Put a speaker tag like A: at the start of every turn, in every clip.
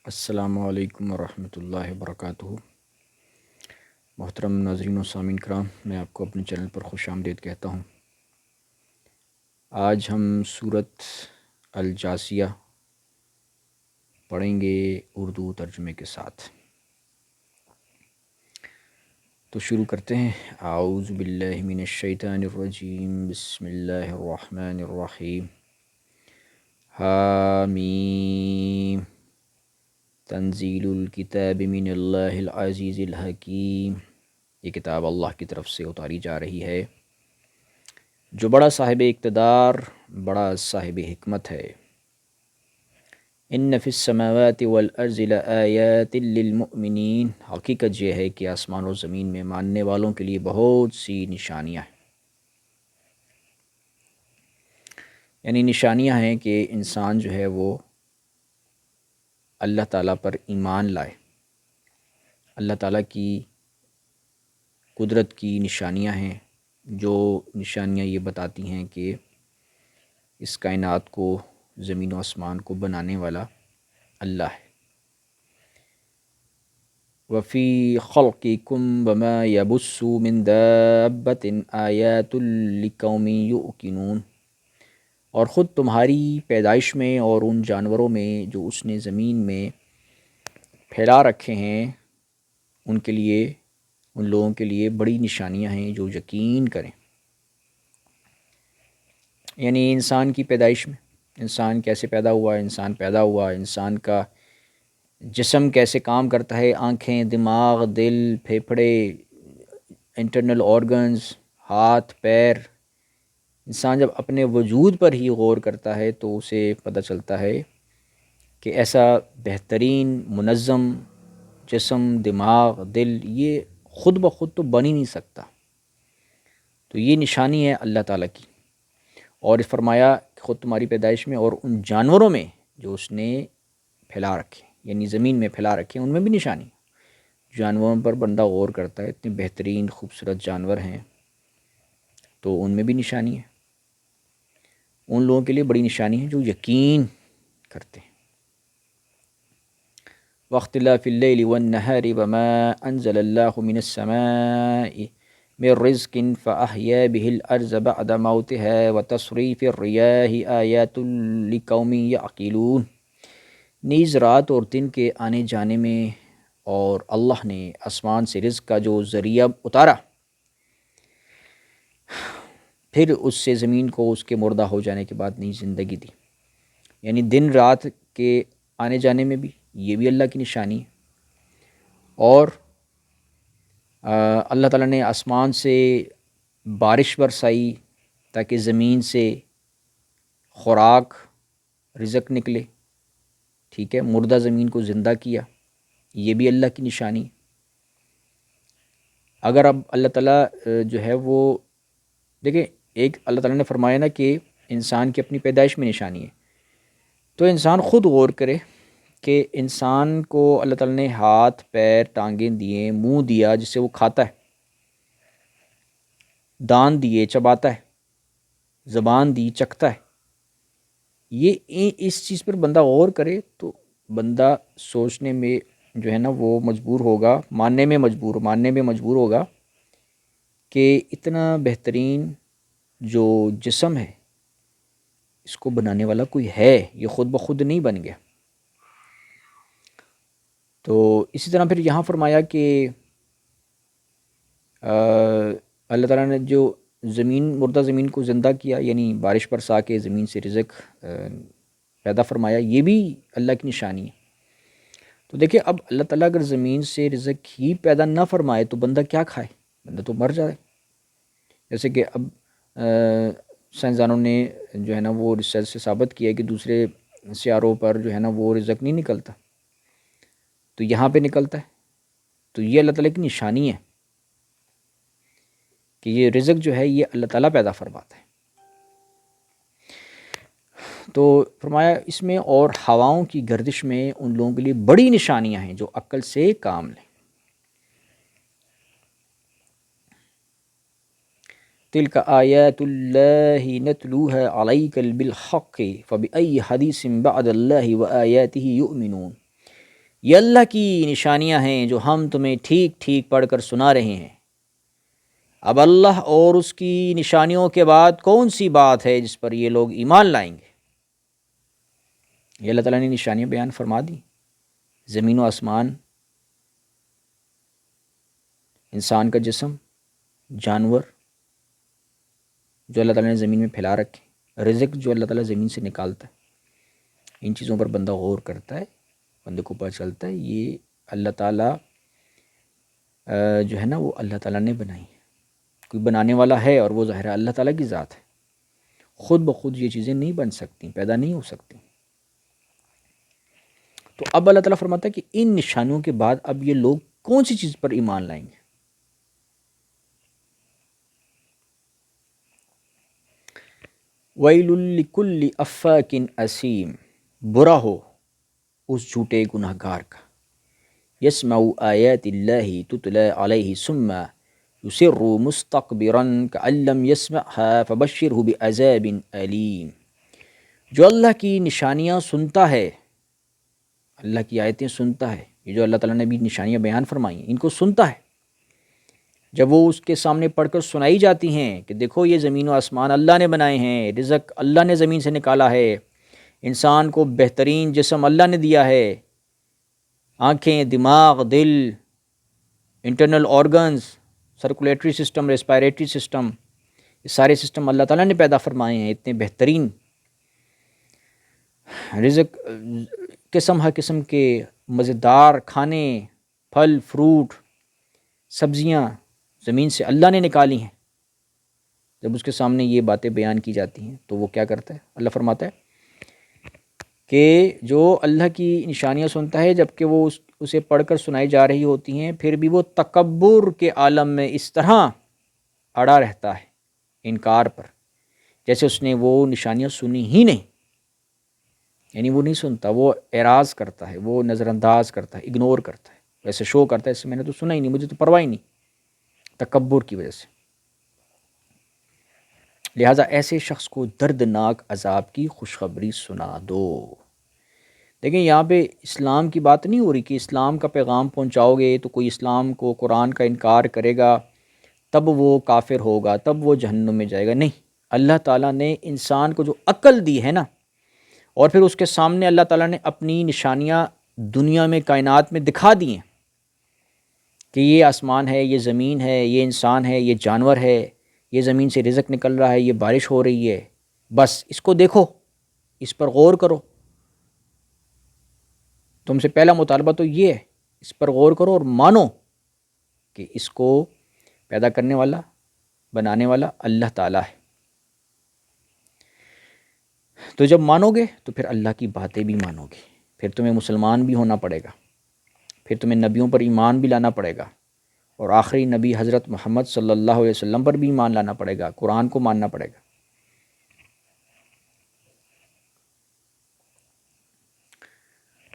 A: السلام علیکم ورحمۃ اللہ وبرکاتہ۔ محترم ناظرین و سامعین کرام، میں آپ کو اپنے چینل پر خوش آمدید کہتا ہوں۔ آج ہم سورۃ الجاثیہ پڑھیں گے اردو ترجمے کے ساتھ۔ تو شروع کرتے ہیں۔ اعوذ باللہ من الشیطان الرجیم، بسم اللہ الرحمن الرحیم۔ حامیم تنزیل الکتاب من اللہ العزیز الحکیم۔ یہ کتاب اللہ کی طرف سے اتاری جا رہی ہے جو بڑا صاحب اقتدار، بڑا صاحب حکمت ہے۔ ان فی السماوات والارض لآیات للمؤمنین، حقیقت یہ ہے کہ آسمان و زمین میں ماننے والوں کے لیے بہت سی نشانیاں ہیں، یعنی نشانیاں ہیں کہ انسان جو ہے وہ اللہ تعالیٰ پر ایمان لائے۔ اللہ تعالیٰ کی قدرت کی نشانیاں ہیں، جو نشانیاں یہ بتاتی ہیں کہ اس کائنات کو، زمین و آسمان کو بنانے والا اللہ ہے۔ وفی خلقکم وما یبث من دابۃ آیات لقوم یؤقنون، اور خود تمہاری پیدائش میں اور ان جانوروں میں جو اس نے زمین میں پھیلا رکھے ہیں، ان کے لیے، ان لوگوں کے لیے بڑی نشانیاں ہیں جو یقین کریں۔ یعنی انسان کی پیدائش میں، انسان کیسے پیدا ہوا، انسان کا جسم کیسے کام کرتا ہے، آنکھیں، دماغ، دل، پھیپھڑے، انٹرنل آرگنز، ہاتھ، پیر۔ انسان جب اپنے وجود پر ہی غور کرتا ہے تو اسے پتہ چلتا ہے کہ ایسا بہترین منظم جسم، دماغ، دل، یہ خود بخود تو بن ہی نہیں سکتا۔ تو یہ نشانی ہے اللہ تعالیٰ کی۔ اور فرمایا کہ خود تمہاری پیدائش میں اور ان جانوروں میں جو اس نے پھیلا رکھے، یعنی زمین میں پھیلا رکھے، ان میں بھی نشانی۔ جانوروں پر بندہ غور کرتا ہے، اتنے بہترین خوبصورت جانور ہیں، تو ان میں بھی نشانی ہے۔ ان لوگوں کے لیے بڑی نشانی ہے جو یقین کرتے ہیں۔ واختلاف اللیل والنہار وما انزل اللہ من السماء من رزق فأحیا به الارض بعد موتها وتصریف الریاح آیات لقوم یعقلون۔ نیز رات اور دن کے آنے جانے میں اور اللہ نے آسمان سے رزق کا جو ذریعہ اتارا، پھر اس سے زمین کو اس کے مردہ ہو جانے کے بعد نئی زندگی دی، یعنی دن رات کے آنے جانے میں بھی یہ بھی اللہ کی نشانی ہے۔ اور اللہ تعالیٰ نے آسمان سے بارش برسائی تاکہ زمین سے خوراک، رزق نکلے، ٹھیک ہے، مردہ زمین کو زندہ کیا، یہ بھی اللہ کی نشانی۔ اگر اب اللہ تعالیٰ جو ہے وہ دیکھیں، ایک اللہ تعالیٰ نے فرمایا نا کہ انسان کی اپنی پیدائش میں نشانی ہے، تو انسان خود غور کرے کہ انسان کو اللہ تعالیٰ نے ہاتھ، پیر، ٹانگیں دیے، منہ دیا جس سے وہ کھاتا ہے، دان دیے چباتا ہے، زبان دی چکھتا ہے۔ یہ اس چیز پر بندہ غور کرے تو بندہ سوچنے میں جو ہے نا وہ مجبور ہوگا، ماننے میں مجبور ہوگا کہ اتنا بہترین جو جسم ہے اس کو بنانے والا کوئی ہے، یہ خود بخود نہیں بن گیا۔ تو اسی طرح پھر یہاں فرمایا کہ اللہ تعالیٰ نے جو مردہ زمین کو زندہ کیا، یعنی بارش برسا کے زمین سے رزق پیدا فرمایا، یہ بھی اللہ کی نشانی ہے۔ تو دیکھیں، اب اللہ تعالیٰ اگر زمین سے رزق ہی پیدا نہ فرمائے تو بندہ کیا کھائے؟ بندہ تو مر جائے۔ جیسے کہ اب سائنسدانوں نے جو ہے نا وہ ریسرچ سے ثابت کیا کہ دوسرے سیاروں پر جو ہے نا وہ رزق نہیں نکلتا، تو یہاں پہ نکلتا ہے۔ تو یہ اللہ تعالیٰ کی نشانی ہے کہ یہ رزق جو ہے یہ اللہ تعالیٰ پیدا فرماتا ہے۔ تو فرمایا اس میں اور ہواؤں کی گردش میں ان لوگوں کے لیے بڑی نشانیاں ہیں جو عقل سے کام لیں۔ تلک آیات اللہ نتلوها علیک بالحق فبأی حدیث بعد اللہ وآیاتہ یؤمنون۔ یہ اللہ کی نشانیاں ہیں جو ہم تمہیں ٹھیک ٹھیک پڑھ کر سنا رہے ہیں۔ اب اللہ اور اس کی نشانیوں کے بعد کون سی بات ہے جس پر یہ لوگ ایمان لائیں گے؟ یہ اللہ تعالیٰ نے نشانیاں بیان فرما دی، زمین و آسمان، انسان کا جسم، جانور جو اللہ تعالیٰ نے زمین میں پھیلا رکھے، رزق جو اللہ تعالیٰ زمین سے نکالتا ہے، ان چیزوں پر بندہ غور کرتا ہے، بندے کو پتہ چلتا ہے یہ اللہ تعالیٰ جو ہے نا وہ اللہ تعالیٰ نے بنائی ہے، کوئی بنانے والا ہے اور وہ ظاہر ہے اللہ تعالیٰ کی ذات ہے، خود بخود یہ چیزیں نہیں بن سکتی، پیدا نہیں ہو سکتی۔ تو اب اللہ تعالیٰ فرماتا ہے کہ ان نشانیوں کے بعد اب یہ لوگ کون سی چیز پر ایمان لائیں گے؟ وَيْلٌ لِكُلِّ أَفَّاكٍ أَثِيمٍ، برا ہو اس جھوٹے گناہ گار کا، يَسْمَعُ آيَاتِ اللَّهِ تُتْلَى عَلَيْهِ ثُمَّ يُصِرُّ مُسْتَكْبِرًا كَأَن لَّمْ يَسْمَعْهَا فَبَشِّرْهُ بِعَذَابٍ أَلِيمٍ، جو اللہ کی نشانیاں سنتا ہے، اللہ کی آیتیں سنتا ہے، یہ جو اللہ تعالیٰ نے بھی نشانیاں بیان فرمائی ہیں ان کو سنتا ہے، جب وہ اس کے سامنے پڑھ کر سنائی جاتی ہیں کہ دیکھو یہ زمین و آسمان اللہ نے بنائے ہیں، رزق اللہ نے زمین سے نکالا ہے، انسان کو بہترین جسم اللہ نے دیا ہے، آنکھیں، دماغ، دل، internal organs, circulatory system, respiratory system, یہ سارے سسٹم اللہ تعالیٰ نے پیدا فرمائے ہیں، اتنے بہترین رزق، قسم ہر قسم کے مزیدار کھانے، پھل فروٹ، سبزیاں زمین سے اللہ نے نکالی ہیں۔ جب اس کے سامنے یہ باتیں بیان کی جاتی ہیں تو وہ کیا کرتا ہے؟ اللہ فرماتا ہے کہ جو اللہ کی نشانیاں سنتا ہے جب کہ وہ اسے پڑھ کر سنائی جا رہی ہوتی ہیں، پھر بھی وہ تکبر کے عالم میں اس طرح اڑا رہتا ہے انکار پر، جیسے اس نے وہ نشانیاں سنی ہی نہیں، یعنی وہ نہیں سنتا، وہ اعراض کرتا ہے، وہ نظر انداز کرتا ہے، اگنور کرتا ہے، ویسے شو کرتا ہے اس سے میں نے تو سنا ہی نہیں، مجھے تو پرواہ ہی نہیں، تکبر کی وجہ سے۔ لہٰذا ایسے شخص کو دردناک عذاب کی خوشخبری سنا دو۔ دیکھیں یہاں پہ اسلام کی بات نہیں ہو رہی کہ اسلام کا پیغام پہنچاؤ گے تو کوئی اسلام کو، قرآن کا انکار کرے گا تب وہ کافر ہوگا، تب وہ جہنم میں جائے گا، نہیں۔ اللہ تعالیٰ نے انسان کو جو عقل دی ہے نا، اور پھر اس کے سامنے اللہ تعالیٰ نے اپنی نشانیاں دنیا میں، کائنات میں دکھا دی ہیں کہ یہ آسمان ہے، یہ زمین ہے، یہ انسان ہے، یہ جانور ہے، یہ زمین سے رزق نکل رہا ہے، یہ بارش ہو رہی ہے، بس اس کو دیکھو، اس پر غور کرو۔ تم سے پہلا مطالبہ تو یہ ہے، اس پر غور کرو اور مانو کہ اس کو پیدا کرنے والا، بنانے والا اللہ تعالیٰ ہے۔ تو جب مانو گے تو پھر اللہ کی باتیں بھی مانو گے، پھر تمہیں مسلمان بھی ہونا پڑے گا، پھر تمہیں نبیوں پر ایمان بھی لانا پڑے گا، اور آخری نبی حضرت محمد صلی اللہ علیہ وسلم پر بھی ایمان لانا پڑے گا، قرآن کو ماننا پڑے گا۔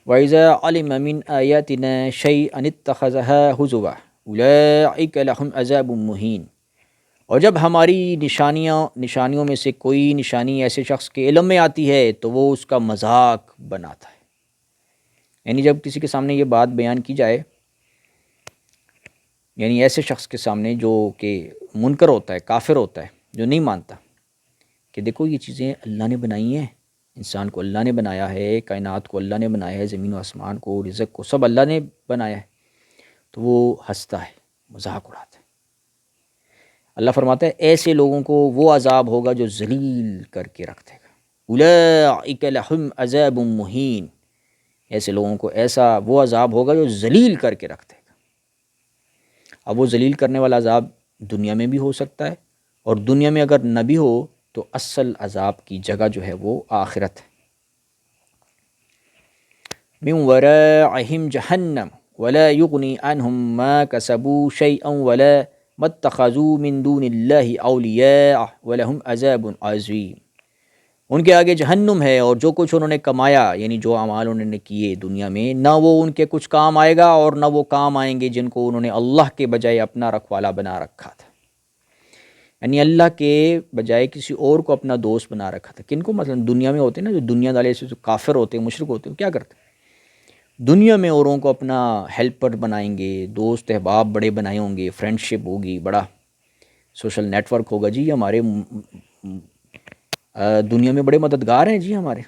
A: وَإِذَا عَلِمَ مِنْ آيَاتِنَا شَيْئًا اتَّخَذَهَا هُزُوًا أُولَٰئِكَ لَهُمْ عَذَابٌ مُّهِينٌ، اور جب ہماری نشانیوں میں سے کوئی نشانی ایسے شخص کے علم میں آتی ہے تو وہ اس کا مذاق بناتا ہے، یعنی جب کسی کے سامنے یہ بات بیان کی جائے، یعنی ایسے شخص کے سامنے جو کہ منکر ہوتا ہے، کافر ہوتا ہے، جو نہیں مانتا کہ دیکھو یہ چیزیں اللہ نے بنائی ہیں، انسان کو اللہ نے بنایا ہے، کائنات کو اللہ نے بنایا ہے، زمین و آسمان کو، رزق کو سب اللہ نے بنایا ہے، تو وہ ہنستا ہے، مذاق اڑاتا ہے۔ اللہ فرماتا ہے ایسے لوگوں کو وہ عذاب ہوگا جو ذلیل کر کے رکھ دے گا، اولئک لہم عذاب مہین، ایسے لوگوں کو ایسا وہ عذاب ہوگا جو ذلیل کر کے رکھ دے گا۔ اب وہ ذلیل کرنے والا عذاب دنیا میں بھی ہو سکتا ہے، اور دنیا میں اگر نہ بھی ہو تو اصل عذاب کی جگہ جو ہے وہ آخرت ہے۔ من ورائہم جہنم ولا یغنی عنہم ما کسبوا شیئا ولا ما اتخذوا من دون اللہ اولیاء ولہم عذاب عظیم، ان کے آگے جہنم ہے، اور جو کچھ انہوں نے کمایا، یعنی جو اعمال انہوں نے کیے دنیا میں، نہ وہ ان کے کچھ کام آئے گا اور نہ وہ کام آئیں گے جن کو انہوں نے اللہ کے بجائے اپنا رکھوالا بنا رکھا تھا، یعنی اللہ کے بجائے کسی اور کو اپنا دوست بنا رکھا تھا۔ کن کو؟ مثلا دنیا میں ہوتے ہیں نا جو دنیا والے سے جو کافر ہوتے ہیں، مشرک ہوتے ہیں، کیا کرتے ہیں؟ دنیا میں اوروں کو اپنا ہیلپر بنائیں گے، دوست احباب بڑے بنائے ہوں گے، فرینڈشپ ہوگی، بڑا سوشل نیٹ ورک ہوگا، جی ہمارے دنیا میں بڑے مددگار ہیں، جی ہمارے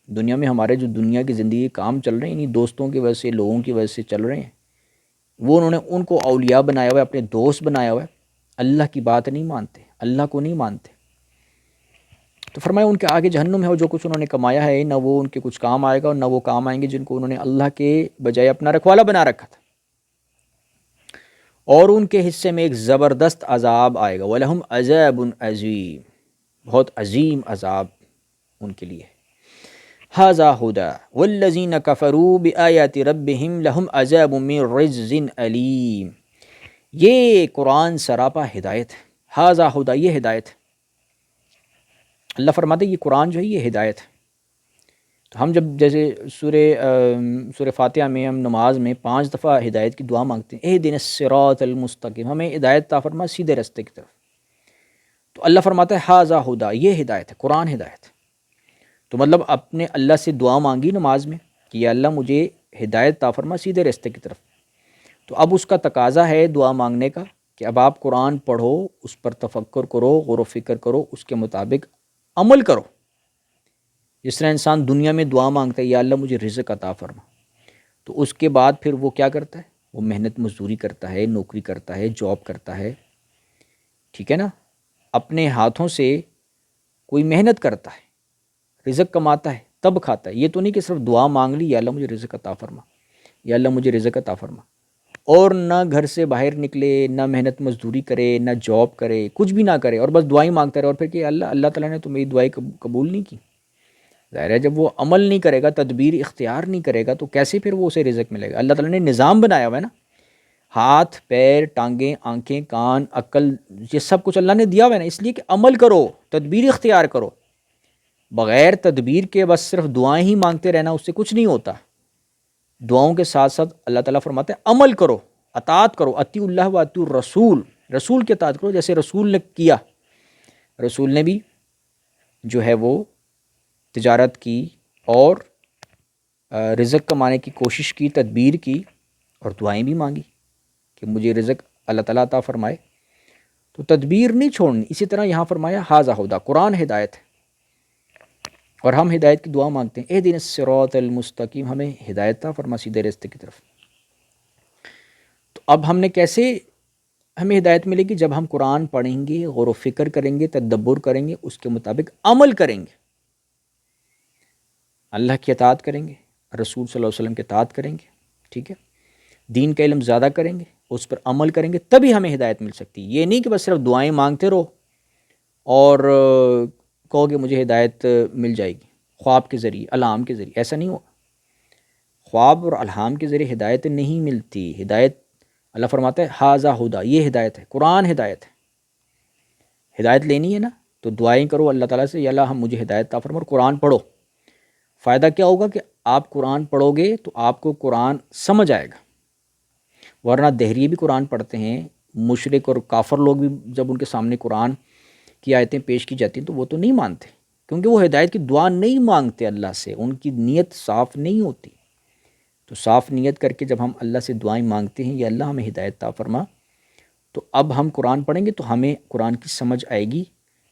A: دنیا میں، ہمارے جو دنیا کی زندگی کام چل رہے ہیں انہیں دوستوں کی وجہ سے، لوگوں کی وجہ سے چل رہے ہیں، وہ انہوں نے ان کو اولیاء بنایا ہوا ہے، اپنے دوست بنایا ہوا ہے، اللہ کی بات نہیں مانتے، اللہ کو نہیں مانتے، تو فرمایا ان کے آگے جہنم ہے، اور جو کچھ انہوں نے کمایا ہے نہ وہ ان کے کچھ کام آئے گا اور نہ وہ کام آئیں گے جن کو انہوں نے اللہ کے بجائے اپنا رکھوالا بنا رکھا تھا، اور ان کے حصے میں ایک زبردست عذاب آئے گا، وَلَهُمْ عَذَابٌ عَظِيمٌ، بہت عظیم عذاب ان کے لیے، ھذا ھدیٰ وَالَّذِينَ كَفَرُوا بِآيَاتِ رَبِّهِمْ لَهُمْ عَذَابٌ مِّن رِجْزٍ أَلِيمٌ، یہ قرآن سراپا ہدایت ہے، ھذا ھدیٰ، یہ ہدایت ہے، اللہ فرماتے ہیں یہ قرآن جو ہے یہ ہدایت ہے۔ تو ہم جب جیسے سورہ فاتحہ میں ہم نماز میں 5 دفعہ ہدایت کی دعا مانگتے ہیں، اہدنا الصراط المستقیم، ہمیں ہدایت عطا فرما سیدھے راستے کی طرف، تو اللہ فرماتا ہے ھذا ھدیٰ، یہ ہدایت ہے، قرآن ہدایت ہے، تو مطلب اپنے اللہ سے دعا مانگی نماز میں کہ یا اللہ مجھے ہدایت عطا فرما سیدھے راستے کی طرف، تو اب اس کا تقاضا ہے دعا مانگنے کا کہ اب آپ قرآن پڑھو، اس پر تفکر کرو، غور و فکر کرو، اس کے مطابق عمل کرو، جس طرح انسان دنیا میں دعا مانگتا ہے یا اللہ مجھے رزق عطا فرما، تو اس کے بعد پھر وہ کیا کرتا ہے، وہ محنت مزدوری کرتا ہے، نوکری کرتا ہے، جاب کرتا ہے، ٹھیک ہے نا، اپنے ہاتھوں سے کوئی محنت کرتا ہے، رزق کماتا ہے، تب کھاتا ہے، یہ تو نہیں کہ صرف دعا مانگ لی یا اللہ مجھے رزق عطا فرما، یا اللہ مجھے رزق عطا فرما، اور نہ گھر سے باہر نکلے، نہ محنت مزدوری کرے، نہ جاب کرے، کچھ بھی نہ کرے، اور بس دعائیں مانگتا رہے، اور پھر کہ اللہ تعالیٰ نے تو میری دعائیں قبول نہیں کی، ظاہر ہے جب وہ عمل نہیں کرے گا، تدبیر اختیار نہیں کرے گا، تو کیسے پھر وہ اسے رزق ملے گا؟ اللہ تعالیٰ نے نظام بنایا ہوا ہے نا، ہاتھ، پیر، ٹانگیں، آنکھیں، کان، عقل، یہ سب کچھ اللہ نے دیا ہوا ہے نا، اس لیے کہ عمل کرو، تدبیر اختیار کرو، بغیر تدبیر کے بس صرف دعائیں ہی مانگتے رہنا اس سے کچھ نہیں ہوتا، دعاؤں کے ساتھ ساتھ اللہ تعالیٰ فرماتے ہیں عمل کرو، اطاعت کرو، اطیعوا اللہ و اطیعوا الرسول، رسول کی اطاعت کرو، جیسے رسول نے کیا، رسول نے بھی جو ہے وہ تجارت کی اور رزق کمانے کی کوشش کی، تدبیر کی، اور دعائیں بھی مانگی کہ مجھے رزق اللہ تعالیٰ عطا فرمائے، تو تدبیر نہیں چھوڑنی، اسی طرح یہاں فرمایا ھذا ھدیٰ، قرآن ہدایت ہے، اور ہم ہدایت کی دعا مانگتے ہیں اہدنا الصراط المستقیم، ہمیں ہدایت عطا فرما سیدھے راستے کی طرف، تو اب ہم نے کیسے ہمیں ہدایت ملے گی؟ جب ہم قرآن پڑھیں گے، غور و فکر کریں گے، تدبر کریں گے، اس کے مطابق عمل کریں گے، اللہ کی اطاعت کریں گے، رسول صلی اللہ علیہ وسلم کی اطاعت کریں گے، ٹھیک ہے، دین کا علم زیادہ کریں گے، اس پر عمل کریں گے، تبھی ہمیں ہدایت مل سکتی ہے، یہ نہیں کہ بس صرف دعائیں مانگتے رہو اور کہو کہ مجھے ہدایت مل جائے گی خواب کے ذریعے، الہام کے ذریعے، ایسا نہیں ہوگا، خواب اور الہام کے ذریعے ہدایت نہیں ملتی، ہدایت اللہ فرماتا ہے ھذا ھدیٰ، یہ ہدایت ہے، قرآن ہدایت ہے، ہدایت لینی ہے نا تو دعائیں کرو اللہ تعالیٰ سے، یا اللہ ہم مجھے ہدایت عطا فرما، اور قرآن پڑھو، فائدہ کیا ہوگا کہ آپ قرآن پڑھو گے تو آپ کو قرآن سمجھ آئے گا، ورنہ دہریے بھی قرآن پڑھتے ہیں، مشرک اور کافر لوگ بھی جب ان کے سامنے قرآن کی آیتیں پیش کی جاتی ہیں تو وہ تو نہیں مانتے، کیونکہ وہ ہدایت کی دعا نہیں مانگتے اللہ سے، ان کی نیت صاف نہیں ہوتی، تو صاف نیت کر کے جب ہم اللہ سے دعائیں مانگتے ہیں یا اللہ ہمیں ہدایت عطا فرما، تو اب ہم قرآن پڑھیں گے تو ہمیں قرآن کی سمجھ آئے گی،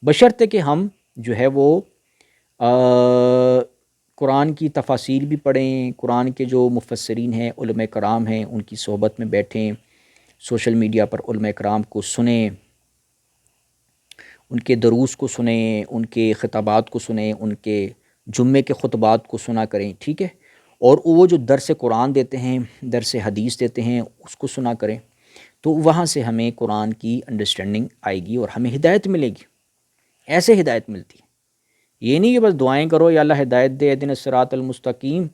A: بشرطے کہ ہم جو ہے وہ قرآن کی تفاسیر بھی پڑھیں، قرآن کے جو مفسرین ہیں، علماء کرام ہیں، ان کی صحبت میں بیٹھیں، سوشل میڈیا پر علماء کرام کو سنیں، ان کے دروس کو سنیں، ان کے خطابات کو سنیں، ان کے جمعے کے خطبات کو سنا کریں، ٹھیک ہے، اور وہ جو درس قرآن دیتے ہیں، درس حدیث دیتے ہیں، اس کو سنا کریں، تو وہاں سے ہمیں قرآن کی انڈرسٹینڈنگ آئے گی اور ہمیں ہدایت ملے گی، ایسے ہدایت ملتی ہے، یہ نہیں کہ بس دعائیں کرو یا اللہ ہدایت دے اہدنا الصراط المستقیم،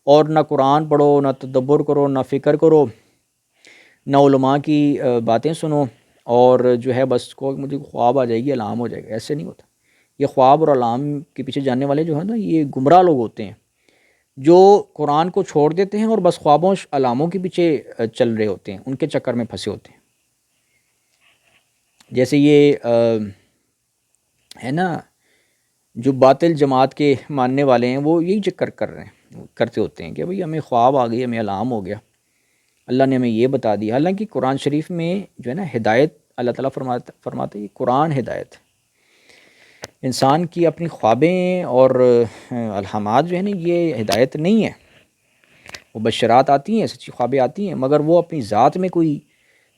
A: اور نہ قرآن پڑھو، نہ تدبر کرو، نہ فکر کرو، نہ علماء کی باتیں سنو، اور جو ہے بس کو مجھے خواب آ جائے گی، الہام ہو جائے گا، ایسے نہیں ہوتا، یہ خواب اور الہام کے پیچھے جانے والے جو ہیں نا، یہ گمراہ لوگ ہوتے ہیں، جو قرآن کو چھوڑ دیتے ہیں اور بس خوابوں علاموں کے پیچھے چل رہے ہوتے ہیں، ان کے چکر میں پھنسے ہوتے ہیں، جیسے یہ ہے نا جو باطل جماعت کے ماننے والے ہیں، وہ یہی چکر کر رہے ہیں، کرتے ہوتے ہیں کہ بھئی ہمیں خواب آ گئی، ہمیں الہام ہو گیا، اللہ نے ہمیں یہ بتا دیا. حالانکہ قرآن شریف میں جو ہے نا ہدایت اللہ تعالیٰ فرماتے ہیں، یہ قرآن ہدایت ہے. انسان کی اپنی خوابیں اور الہامات جو ہیں نا یہ ہدایت نہیں ہے. وہ بشرات آتی ہیں، سچی خوابیں آتی ہیں، مگر وہ اپنی ذات میں کوئی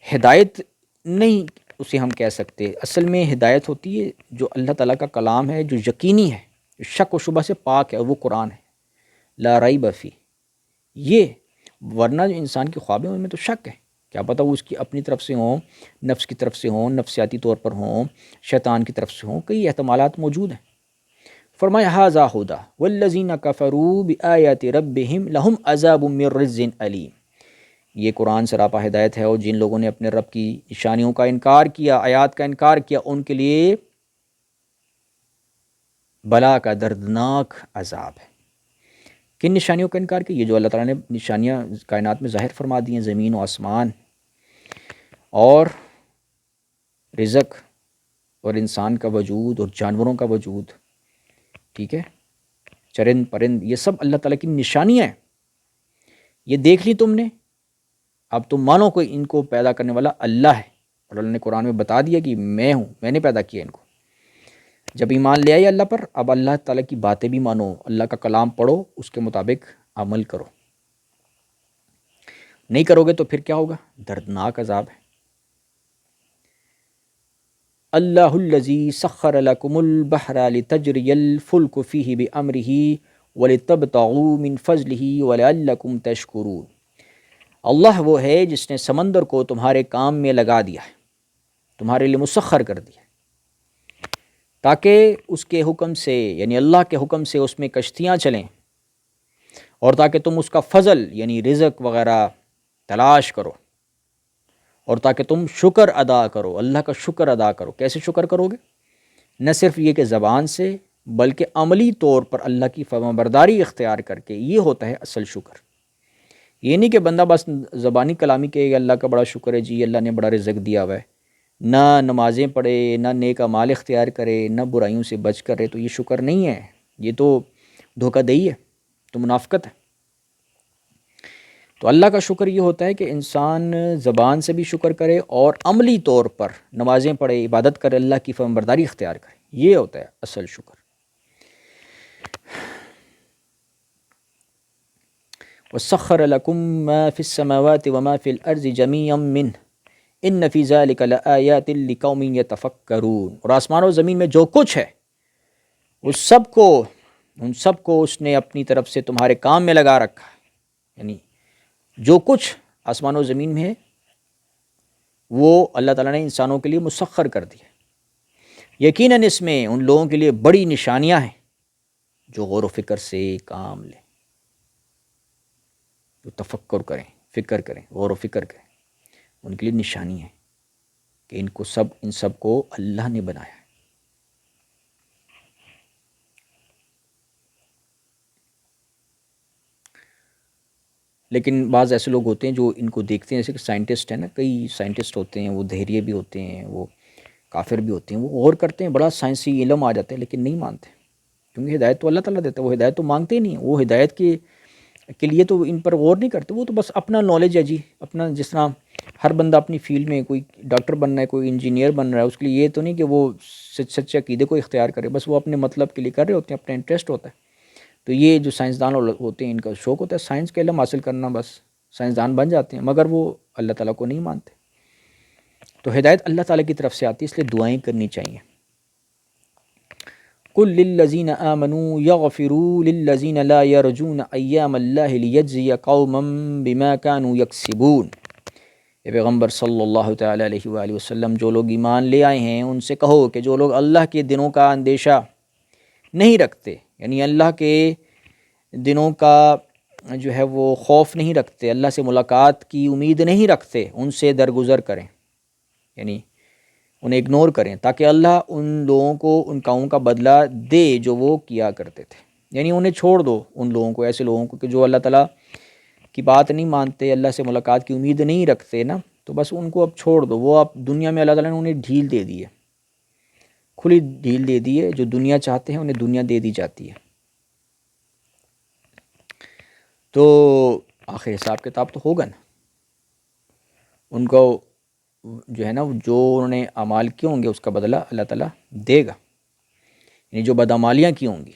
A: ہدایت نہیں اسے ہم کہہ سکتے. اصل میں ہدایت ہوتی ہے جو اللہ تعالیٰ کا کلام ہے، جو یقینی ہے، جو شک و شبہ سے پاک ہے، اور وہ قرآن ہے، لا ریب فیہ. یہ ورنہ جو انسان کی خوابیں ان میں تو شک ہے، کیا پتہ وہ اس کی اپنی طرف سے ہوں، نفس کی طرف سے ہوں، نفسیاتی طور پر ہوں، شیطان کی طرف سے ہوں، کئی احتمالات موجود ہیں. فرمایا ھذا ھدی والذین کفروا بآیات ربہم لہم عذاب من رجز علیم. یہ قرآن سراپا ہدایت ہے، اور جن لوگوں نے اپنے رب کی نشانیوں کا انکار کیا، آیات کا انکار کیا، ان کے لیے بلا کا دردناک عذاب ہے. کن نشانیوں کا انکار کیا؟ یہ جو اللہ تعالیٰ نے نشانیاں کائنات میں ظاہر فرما دی ہیں، زمین و آسمان اور رزق اور انسان کا وجود اور جانوروں کا وجود، ٹھیک ہے، چرند پرند، یہ سب اللہ تعالیٰ کی نشانیاں ہیں. یہ دیکھ لی تم نے، اب تم مانو کوئی ان کو پیدا کرنے والا اللہ ہے، اور اللہ نے قرآن میں بتا دیا کہ میں ہوں، میں نے پیدا کیا ان کو. جب ایمان لے آئی اللہ پر، اب اللہ تعالیٰ کی باتیں بھی مانو، اللہ کا کلام پڑھو، اس کے مطابق عمل کرو. نہیں کرو گے تو پھر کیا ہوگا؟ دردناک عذاب ہے. اللہ الذی سخر لکم البحر لتجری الفلک فیہ بامرہ ولتبتغوا من فضلہ ولعلکم تشکرون. اللہ وہ ہے جس نے سمندر کو تمہارے کام میں لگا دیا ہے، تمہارے لیے مسخر کر دیا، تاکہ اس کے حکم سے، یعنی اللہ کے حکم سے اس میں کشتیاں چلیں، اور تاکہ تم اس کا فضل یعنی رزق وغیرہ تلاش کرو، اور تاکہ تم شکر ادا کرو، اللہ کا شکر ادا کرو. کیسے شکر کرو گے؟ نہ صرف یہ کہ زبان سے، بلکہ عملی طور پر اللہ کی فرمانبرداری اختیار کر کے. یہ ہوتا ہے اصل شکر. یہ نہیں کہ بندہ بس زبانی کلامی کہے کہ اللہ کا بڑا شکر ہے جی، اللہ نے بڑا رزق دیا ہوا ہے، نہ نمازیں پڑھے، نہ نیک اعمال اختیار کرے، نہ برائیوں سے بچ کرے، تو یہ شکر نہیں ہے، یہ تو دھوکہ دہی ہے، تو منافقت ہے. تو اللہ کا شکر یہ ہوتا ہے کہ انسان زبان سے بھی شکر کرے اور عملی طور پر نمازیں پڑھے، عبادت کرے، اللہ کی فرمانبرداری اختیار کرے. یہ ہوتا ہے اصل شکر. وَسَخَّرَ لَكُم مَّا فِي السَّمَاوَاتِ وَمَا فِي الْأَرْضِ جَمِيعًا مِّنْهُ إِنَّ فِي ذَلِكَ لَآيَاتٍ لِقَوْمٍ يَتَفَكَّرُونَ. اور آسمان و زمین میں جو کچھ ہے ان سب کو اس نے اپنی طرف سے تمہارے کام میں لگا رکھا ہے. یعنی جو کچھ آسمان و زمین میں ہے وہ اللہ تعالیٰ نے انسانوں کے لیے مسخر کر دیا. یقیناً اس میں ان لوگوں کے لیے بڑی نشانیاں ہیں جو غور و فکر سے کام لیں، جو تفکر کریں، فکر کریں، غور و فکر کریں. ان کے لیے نشانی ہے کہ ان سب کو اللہ نے بنایا ہے. لیکن بعض ایسے لوگ ہوتے ہیں جو ان کو دیکھتے ہیں، جیسے کہ سائنٹسٹ ہیں نا، کئی سائنٹسٹ ہوتے ہیں، وہ دہریے بھی ہوتے ہیں، وہ کافر بھی ہوتے ہیں، وہ غور کرتے ہیں، بڑا سائنسی علم آ جاتا ہے، لیکن نہیں مانتے، کیونکہ ہدایت تو اللہ تعالیٰ دیتا ہے. وہ ہدایت تو مانگتے ہی نہیں ہیں، وہ ہدایت کے لیے تو ان پر غور نہیں کرتے. وہ تو بس اپنا نالج ہے جی، اپنا، جس طرح ہر بندہ اپنی فیلڈ میں، کوئی ڈاکٹر بننا ہے، کوئی انجینئر بن رہا ہے، اس کے لیے یہ تو نہیں کہ وہ سچے عقیدے کو اختیار کرے، بس وہ اپنے مطلب کے لیے کر رہے ہوتے ہیں، اپنا انٹرسٹ ہوتا ہے. تو یہ جو سائنسدان ہوتے ہیں، ان کا شوق ہوتا ہے سائنس کا علم حاصل کرنا، بس سائنسدان بن جاتے ہیں، مگر وہ اللہ تعالیٰ کو نہیں مانتے. تو ہدایت اللہ تعالیٰ کی طرف سے آتی ہے، اس لیے دعائیں کرنی چاہیے. قُل لِّلَّذِينَ آمَنُوا يَغْفِرُوا لِلَّذِينَ لَا يَرْجُونَ أَيَّامَ اللَّهِ لِيَجْزِيَ قَوْمًا بِمَا كَانُوا يَكْسِبُونَ. اے پیغمبر صلی اللہ تعالیٰ علیہ وآلہ وسلم، جو لوگ ایمان لے آئے ہیں ان سے کہو کہ جو لوگ اللہ کے دنوں کا اندیشہ نہیں رکھتے، یعنی اللہ کے دنوں کا جو ہے وہ خوف نہیں رکھتے، اللہ سے ملاقات کی امید نہیں رکھتے، ان سے درگزر کریں، یعنی انہیں اگنور کریں، تاکہ اللہ ان لوگوں کو ان کاموں کا بدلہ دے جو وہ کیا کرتے تھے. یعنی انہیں چھوڑ دو، ان لوگوں کو، ایسے لوگوں کو کہ جو اللہ تعالیٰ کی بات نہیں مانتے، اللہ سے ملاقات کی امید نہیں رکھتے نا، تو بس ان کو اب چھوڑ دو. وہ اب دنیا میں اللہ تعالیٰ نے انہیں ڈھیل دے دی ہے، کھلی ڈھیل دے دی ہے. جو دنیا چاہتے ہیں انہیں دنیا دے دی جاتی ہے. تو آخر حساب کتاب تو ہوگا نا، ان کو جو ہے نا جو انہوں نے اعمال کیے ہوں گے اس کا بدلہ اللہ تعالیٰ دے گا، یعنی جو بدعمالیاں کی ہوں گی.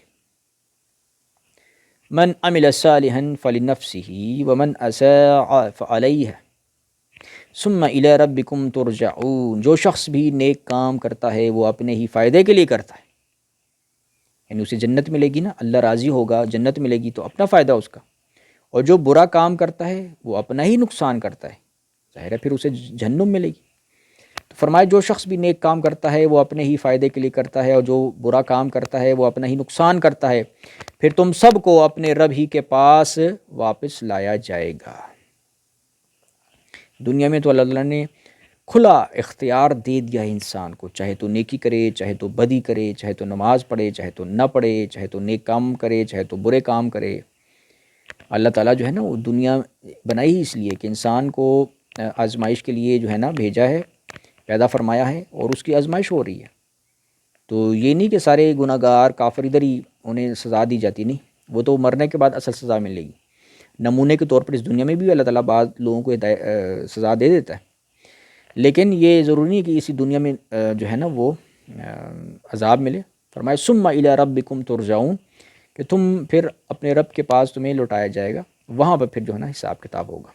A: من عمل صالحا فلنفسه ومن اساء فعلیہ ثم الی ربکم ترجعون. جو شخص بھی نیک کام کرتا ہے وہ اپنے ہی فائدے کے لیے کرتا ہے، یعنی اسے جنت ملے گی نا، اللہ راضی ہوگا، جنت ملے گی تو اپنا فائدہ اس کا. اور جو برا کام کرتا ہے وہ اپنا ہی نقصان کرتا ہے، ظاہر ہے پھر اسے جہنم ملے گی. تو فرمایا جو شخص بھی نیک کام کرتا ہے وہ اپنے ہی فائدے کے لیے کرتا ہے، اور جو برا کام کرتا ہے وہ اپنا ہی نقصان کرتا ہے، پھر تم سب کو اپنے رب ہی کے پاس واپس لایا جائے گا. دنیا میں تو اللہ تعالیٰ نے کھلا اختیار دے دیا ہے انسان کو، چاہے تو نیکی کرے، چاہے تو بدی کرے، چاہے تو نماز پڑھے، چاہے تو نہ پڑھے، چاہے تو نیک کام کرے، چاہے تو برے کام کرے. اللہ تعالیٰ جو ہے نا وہ دنیا بنائی ہی اس لیے کہ انسان کو آزمائش کے لیے جو ہے نا بھیجا ہے، پیدا فرمایا ہے، اور اس کی آزمائش ہو رہی ہے. تو یہ نہیں کہ سارے گناہ گار کافر ادھر ہی انہیں سزا دی جاتی، نہیں، وہ تو مرنے کے بعد اصل سزا ملے گی. نمونے کے طور پر اس دنیا میں بھی اللہ تعالیٰ بعض لوگوں کو سزا دے دیتا ہے، لیکن یہ ضروری نہیں کہ اسی دنیا میں جو ہے نا وہ عذاب ملے. فرمایا ثم الی ربکم ترجعون، کہ تم پھر اپنے رب کے پاس تمہیں لوٹایا جائے گا، وہاں پر پھر جو ہے نا حساب کتاب ہوگا.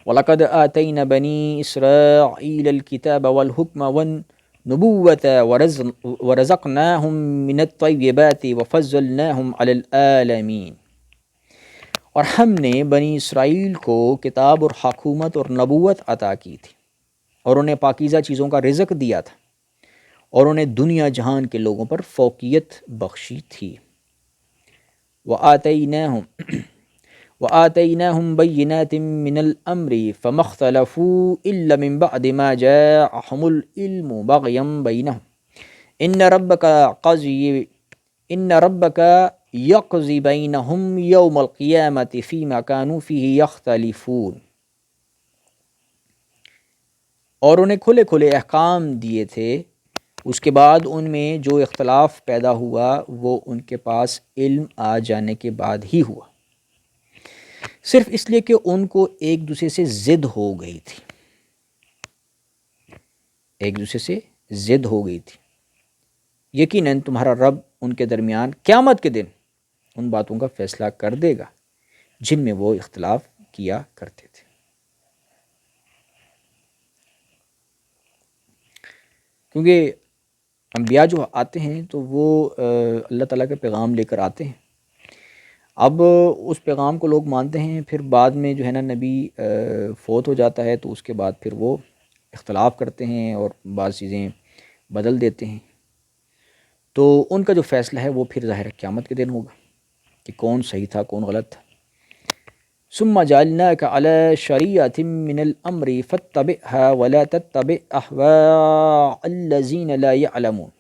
A: وَلَقَدْ آتَيْنَا بَنِي إِسْرَائِيلَ الْكِتَابَ وَالْحُكْمَ وَالنُّبُوَّةَ وَرَزَقْنَاهُمْ مِنَ الطَّيِّبَاتِ وَفَضَّلْنَاهُمْ عَلَى الْعَالَمِينَ. اور ہم نے بنی اسرائیل کو کتاب اور حکومت اور نبوت عطا کی تھی، اور انہیں پاکیزہ چیزوں کا رزق دیا تھا، اور انہیں دنیا جہان کے لوگوں پر فوقیت بخشی تھی. وَآتَيْنَاهُمْ بَيِّنَاتٍ مِّنَ الْأَمْرِ فَمَا اخْتَلَفُوا إِلَّا مِن بَعْدِ مَا جَاءَهُمُ الْعِلْمُ بَغْيًا بَيْنَهُمْ إِنَّ رَبَّكَ يَقْضِي بَيْنَهُمْ يَوْمَ الْقِيَامَةِ فِيمَا كَانُوا فِيهِ يَخْتَلِفُونَ. اور انہیں کھلے کھلے احکام دیے تھے، اس کے بعد ان میں جو اختلاف پیدا ہوا وہ ان کے پاس علم آ جانے کے بعد ہی ہوا، صرف اس لیے کہ ان کو ایک دوسرے سے ضد ہو گئی تھی، ایک دوسرے سے ضد ہو گئی تھی. یقیناً تمہارا رب ان کے درمیان قیامت کے دن ان باتوں کا فیصلہ کر دے گا جن میں وہ اختلاف کیا کرتے تھے. کیونکہ انبیاء جو آتے ہیں تو وہ اللہ تعالیٰ کا پیغام لے کر آتے ہیں. اب اس پیغام کو لوگ مانتے ہیں، پھر بعد میں جو ہے نا نبی فوت ہو جاتا ہے تو اس کے بعد پھر وہ اختلاف کرتے ہیں اور بعض چیزیں بدل دیتے ہیں. تو ان کا جو فیصلہ ہے وہ پھر ظاہر قیامت کے دن ہوگا کہ کون صحیح تھا کون غلط تھا. ثم جعلناك على شريعة من الأمر فاتبعها ولا تتبع أهواء الذين لا يعلمون.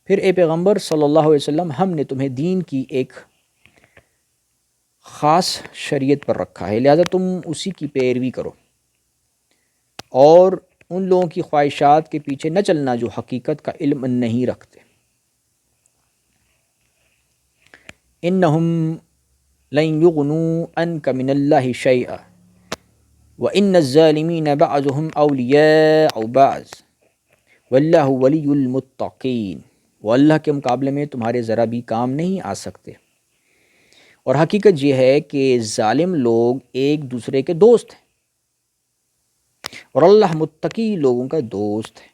A: پھر اے پیغمبر صلی اللہ علیہ وسلم ہم نے تمہیں دین کی ایک خاص شریعت پر رکھا ہے، لہذا تم اسی کی پیروی کرو، اور ان لوگوں کی خواہشات کے پیچھے نہ چلنا جو حقیقت کا علم نہیں رکھتے. انہم لن یغنوا عنک من اللہ شیئا وان الظالمین بعضهم اولیاء بعض واللہ ولی المتقین. وہ اللہ کے مقابلے میں تمہارے ذرا بھی کام نہیں آ سکتے، اور حقیقت یہ ہے کہ ظالم لوگ ایک دوسرے کے دوست ہیں، اور اللہ متقی لوگوں کا دوست ہے.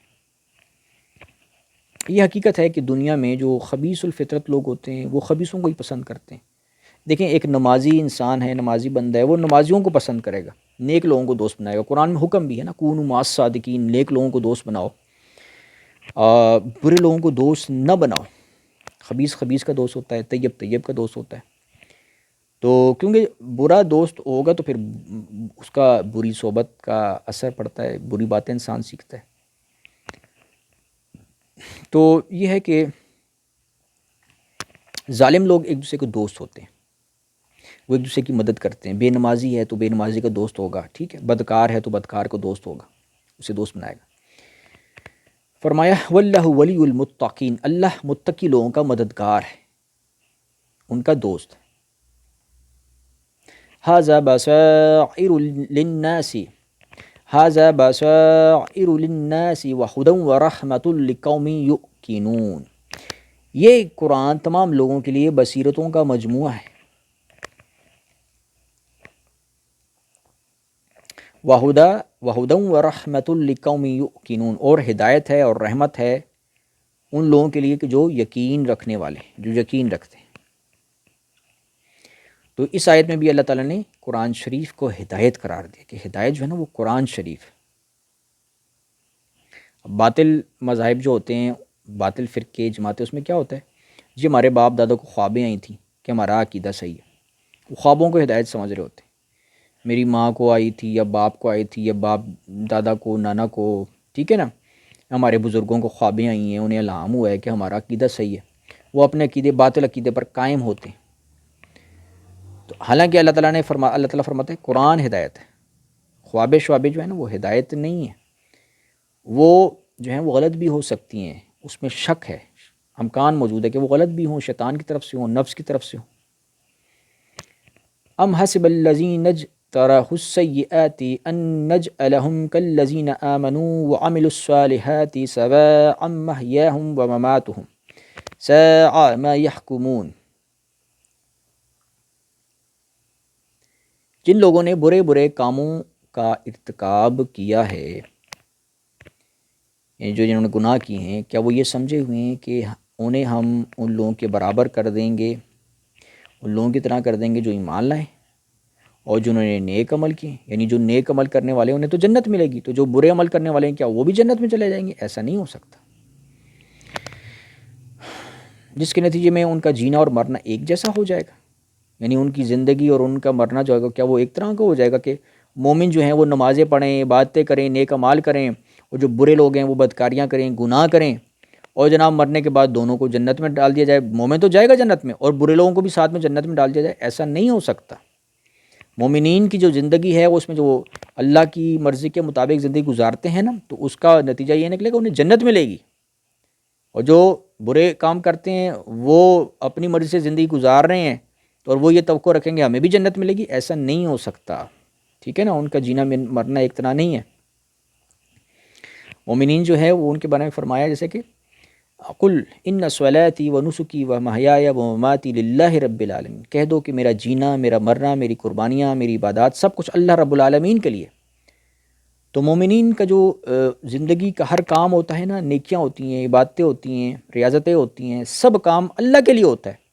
A: یہ حقیقت ہے کہ دنیا میں جو خبیث الفطرت لوگ ہوتے ہیں وہ خبیثوں کو ہی پسند کرتے ہیں. دیکھیں ایک نمازی انسان ہے، نمازی بندہ ہے، وہ نمازیوں کو پسند کرے گا، نیک لوگوں کو دوست بنائے گا. قرآن میں حکم بھی ہے نا، کونوا مع الصادقین، نیک لوگوں کو دوست بناؤ، برے لوگوں کو دوست نہ بناؤ. خبیث کا دوست ہوتا ہے، طیب کا دوست ہوتا ہے. تو کیونکہ برا دوست ہوگا تو پھر اس کا بری صحبت کا اثر پڑتا ہے، بری باتیں انسان سیکھتا ہے. تو یہ ہے کہ ظالم لوگ ایک دوسرے کے دوست ہوتے ہیں، وہ ایک دوسرے کی مدد کرتے ہیں. بے نمازی ہے تو بے نمازی کا دوست ہوگا، ٹھیک ہے، بدکار ہے تو بدکار کا دوست ہوگا، اسے دوست بنائے گا. فرمایا واللہ ولی المتقین، اللہ متقی لوگوں کا مددگار ہے، ان کا دوست ہے. ھذا بصائر للناس ھذا بصائر للناس وہدی ورحمۃ لقوم یؤقنون، یہ قرآن تمام لوگوں کے لیے بصیرتوں کا مجموعہ ہے. وہدی ورحمۃ لقوم یؤقنون، اور ہدایت ہے اور رحمت ہے ان لوگوں کے لیے کہ جو یقین رکھنے والے، جو یقین رکھتے ہیں. تو اس آیت میں بھی اللہ تعالیٰ نے قرآن شریف کو ہدایت قرار دیا کہ ہدایت جو ہے نا وہ قرآن شریف. باطل مذاہب جو ہوتے ہیں، باطل فرقے جماعتیں، اس میں کیا ہوتا ہے، جی ہمارے باپ دادا کو خوابیں آئی تھیں کہ ہمارا عقیدہ صحیح ہے، وہ خوابوں کو ہدایت سمجھ رہے ہوتے ہیں. میری ماں کو آئی تھی یا باپ کو آئی تھی یا باپ دادا کو نانا کو، ٹھیک ہے نا، ہمارے بزرگوں کو خوابیں آئی ہیں، انہیں الہام ہوا ہے کہ ہمارا عقیدہ صحیح ہے، وہ اپنے عقیدے باطل عقیدے پر قائم ہوتے ہیں. تو حالانکہ اللہ تعالیٰ فرماتے ہیں قرآن ہدایت ہے، خواب شواب جو ہے نا وہ ہدایت نہیں ہے، وہ جو ہیں وہ غلط بھی ہو سکتی ہیں، اس میں شک ہے، امکان موجود ہے کہ وہ غلط بھی ہوں، شیطان کی طرف سے ہوں، نفس کی طرف سے ہوں. ام حسب الذین اجترحوا السیئات ان نجعلهم کالذین آمنوا وعملوا الصالحات سواء محیاهم ومماتهم ساء ما یحکمون. جن لوگوں نے برے برے کاموں کا ارتکاب کیا ہے، جنہوں نے گناہ کیے ہیں، کیا وہ یہ سمجھے ہوئے ہیں کہ انہیں ہم ان لوگوں کے برابر کر دیں گے، ان لوگوں کی طرح کر دیں گے جو ایمان لائیں اور جنہوں نے نیک عمل کیے، یعنی جو نیک عمل کرنے والے انہیں تو جنت ملے گی، تو جو برے عمل کرنے والے ہیں کیا وہ بھی جنت میں چلے جائیں گے؟ ایسا نہیں ہو سکتا. جس کے نتیجے میں ان کا جینا اور مرنا ایک جیسا ہو جائے گا، یعنی ان کی زندگی اور ان کا مرنا جو ہے کیا وہ ایک طرح کا ہو جائے گا کہ مومن جو ہیں وہ نمازیں پڑھیں، عبادتیں کریں، نیک اعمال کریں، اور جو برے لوگ ہیں وہ بدکاریاں کریں، گناہ کریں، اور جناب مرنے کے بعد دونوں کو جنت میں ڈال دیا جائے. مومن تو جائے گا جنت میں اور برے لوگوں کو بھی ساتھ میں جنت میں ڈال دیا جائے، ایسا نہیں ہو سکتا. مومنین کی جو زندگی ہے وہ اس میں جو اللہ کی مرضی کے مطابق زندگی گزارتے ہیں نا، تو اس کا نتیجہ یہ نکلے گا انہیں جنت ملے گی، اور جو برے کام کرتے ہیں وہ اپنی مرضی سے زندگی گزار رہے ہیں اور وہ یہ توقع رکھیں گے ہمیں بھی جنت ملے گی، ایسا نہیں ہو سکتا. ٹھیک ہے نا، ان کا جینا مرنا ایک طرح نہیں ہے. مومنین جو ہے وہ ان کے بارے میں فرمایا جیسے کہ قل ان صلاتی و نسکی و محیای و مماتی للہ رب العالمین، کہہ دو کہ میرا جینا، میرا مرنا، میری قربانیاں، میری عبادات سب کچھ اللہ رب العالمین کے لیے. تو مومنین کا جو زندگی کا ہر کام ہوتا ہے نا، نیکیاں ہوتی ہیں، عبادتیں ہوتی ہیں، ریاضتیں ہوتی ہیں، سب کام اللہ کے لیے ہوتا ہے.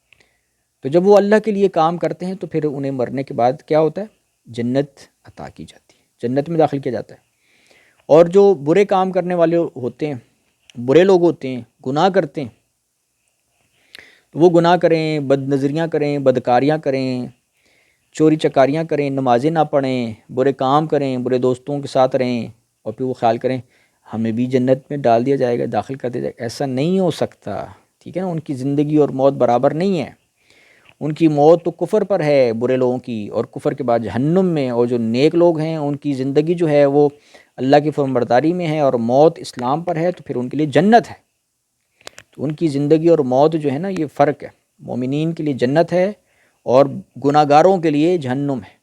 A: تو جب وہ اللہ کے لیے کام کرتے ہیں تو پھر انہیں مرنے کے بعد کیا ہوتا ہے؟ جنت عطا کی جاتی ہے، جنت میں داخل کیا جاتا ہے. اور جو برے کام کرنے والے ہوتے ہیں، برے لوگ ہوتے ہیں، گناہ کرتے ہیں، تو وہ گناہ کریں، بد نظریاں کریں، بدکاریاں کریں، چوری چکاریاں کریں، نمازیں نہ پڑھیں، برے کام کریں، برے دوستوں کے ساتھ رہیں، اور پھر وہ خیال کریں ہمیں بھی جنت میں ڈال دیا جائے گا، داخل کر دیا جائے گا. ایسا نہیں ہو سکتا. ٹھیک ہے نا، ان کی زندگی اور موت برابر نہیں ہے. ان کی موت تو کفر پر ہے برے لوگوں کی، اور کفر کے بعد جہنم میں، اور جو نیک لوگ ہیں ان کی زندگی جو ہے وہ اللہ کی فرمانبرداری میں ہے اور موت اسلام پر ہے، تو پھر ان کے لیے جنت ہے. تو ان کی زندگی اور موت جو ہے نا یہ فرق ہے. مومنین کے لیے جنت ہے اور گناہ گاروں کے لیے جہنم ہے.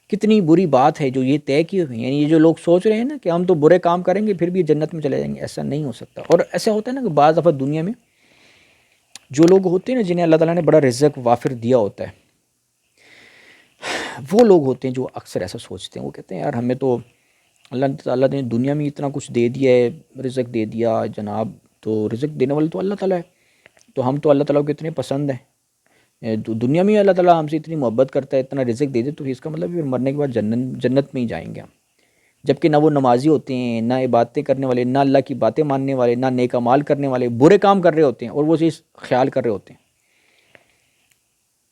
A: کتنی بری بات ہے جو یہ طے کی ہوئی، یعنی یہ جو لوگ سوچ رہے ہیں نا کہ ہم تو برے کام کریں گے پھر بھی جنت میں چلے جائیں گے، ایسا نہیں ہو سکتا. اور ایسا ہوتا ہے نا کہ بعض دفعہ دنیا میں جو لوگ ہوتے ہیں نا جنہیں اللہ تعالیٰ نے بڑا رزق وافر دیا ہوتا ہے، وہ لوگ ہوتے ہیں جو اکثر ایسا سوچتے ہیں. وہ کہتے ہیں یار ہمیں تو اللہ تعالیٰ نے دنیا میں اتنا کچھ دے دیا ہے، رزق دے دیا جناب، تو رزق دینے والے تو اللہ تعالیٰ ہے، تو ہم تو اللہ تعالیٰ کو اتنے پسند ہیں، دنیا میں اللہ تعالیٰ ہم سے اتنی محبت کرتا ہے، اتنا رزق دے دے، تو اس کا مطلب پھر مرنے کے بعد جنت میں ہی جائیں گے ہم. جبکہ نہ وہ نمازی ہوتے ہیں، نہ عبادتیں کرنے والے، نہ اللہ کی باتیں ماننے والے، نہ نیک اعمال کرنے والے، برے کام کر رہے ہوتے ہیں اور وہ چیز خیال کر رہے ہوتے ہیں.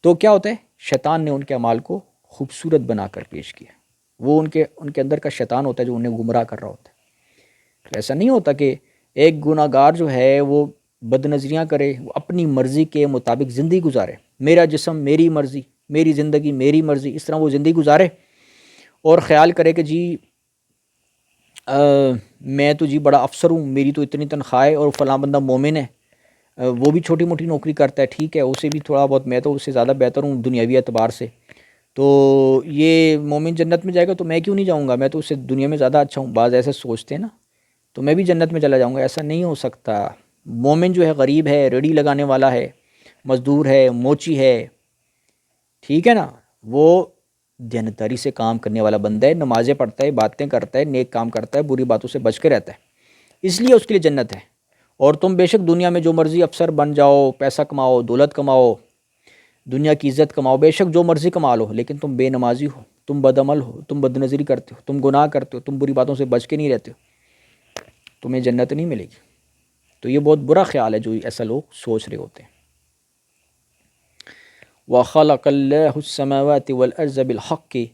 A: تو کیا ہوتا ہے؟ شیطان نے ان کے اعمال کو خوبصورت بنا کر پیش کیا. وہ ان کے اندر کا شیطان ہوتا ہے جو انہیں گمراہ کر رہا ہوتا ہے. تو ایسا نہیں ہوتا کہ ایک گناہ گار جو ہے وہ بد نظریاں کرے، وہ اپنی مرضی کے مطابق زندگی گزارے، میرا جسم میری مرضی، میری زندگی میری مرضی، اس طرح وہ زندگی گزارے اور خیال کرے کہ جی میں تو جی بڑا افسر ہوں، میری تو اتنی تنخواہ ہے اور فلاں بندہ مومن ہے، وہ بھی چھوٹی موٹی نوکری کرتا ہے، ٹھیک ہے، اسے بھی تھوڑا بہت، میں تو اس سے زیادہ بہتر ہوں دنیاوی اعتبار سے، تو یہ مومن جنت میں جائے گا تو میں کیوں نہیں جاؤں گا، میں تو اس سے دنیا میں زیادہ اچھا ہوں، بعض ایسے سوچتے ہیں نا، تو میں بھی جنت میں چلا جاؤں گا، ایسا نہیں ہو سکتا۔ مومن جو ہے غریب ہے، ریڑھی لگانے والا ہے، مزدور ہے، موچی ہے، ٹھیک ہے نا، وہ دیانتداری سے کام کرنے والا بندہ ہے، نمازیں پڑھتا ہے، باتیں کرتا ہے، نیک کام کرتا ہے، بری باتوں سے بچ کے رہتا ہے، اس لیے اس کے لیے جنت ہے۔ اور تم بے شک دنیا میں جو مرضی افسر بن جاؤ، پیسہ کماؤ، دولت کماؤ، دنیا کی عزت کماؤ، بے شک جو مرضی کما لو، لیکن تم بے نمازی ہو، تم بد عمل ہو، تم بد نظری کرتے ہو، تم گناہ کرتے ہو، تم بری باتوں سے بچ کے نہیں رہتے ہو، تمہیں جنت نہیں ملے گی۔ تو یہ بہت برا خیال ہے جو ایسا لوگ سوچ رہے ہوتے ہیں۔ وَخَلَقَ اللَّهُ السَّمَاوَاتِ وَالْأَرْضَ بِالْحَقِّ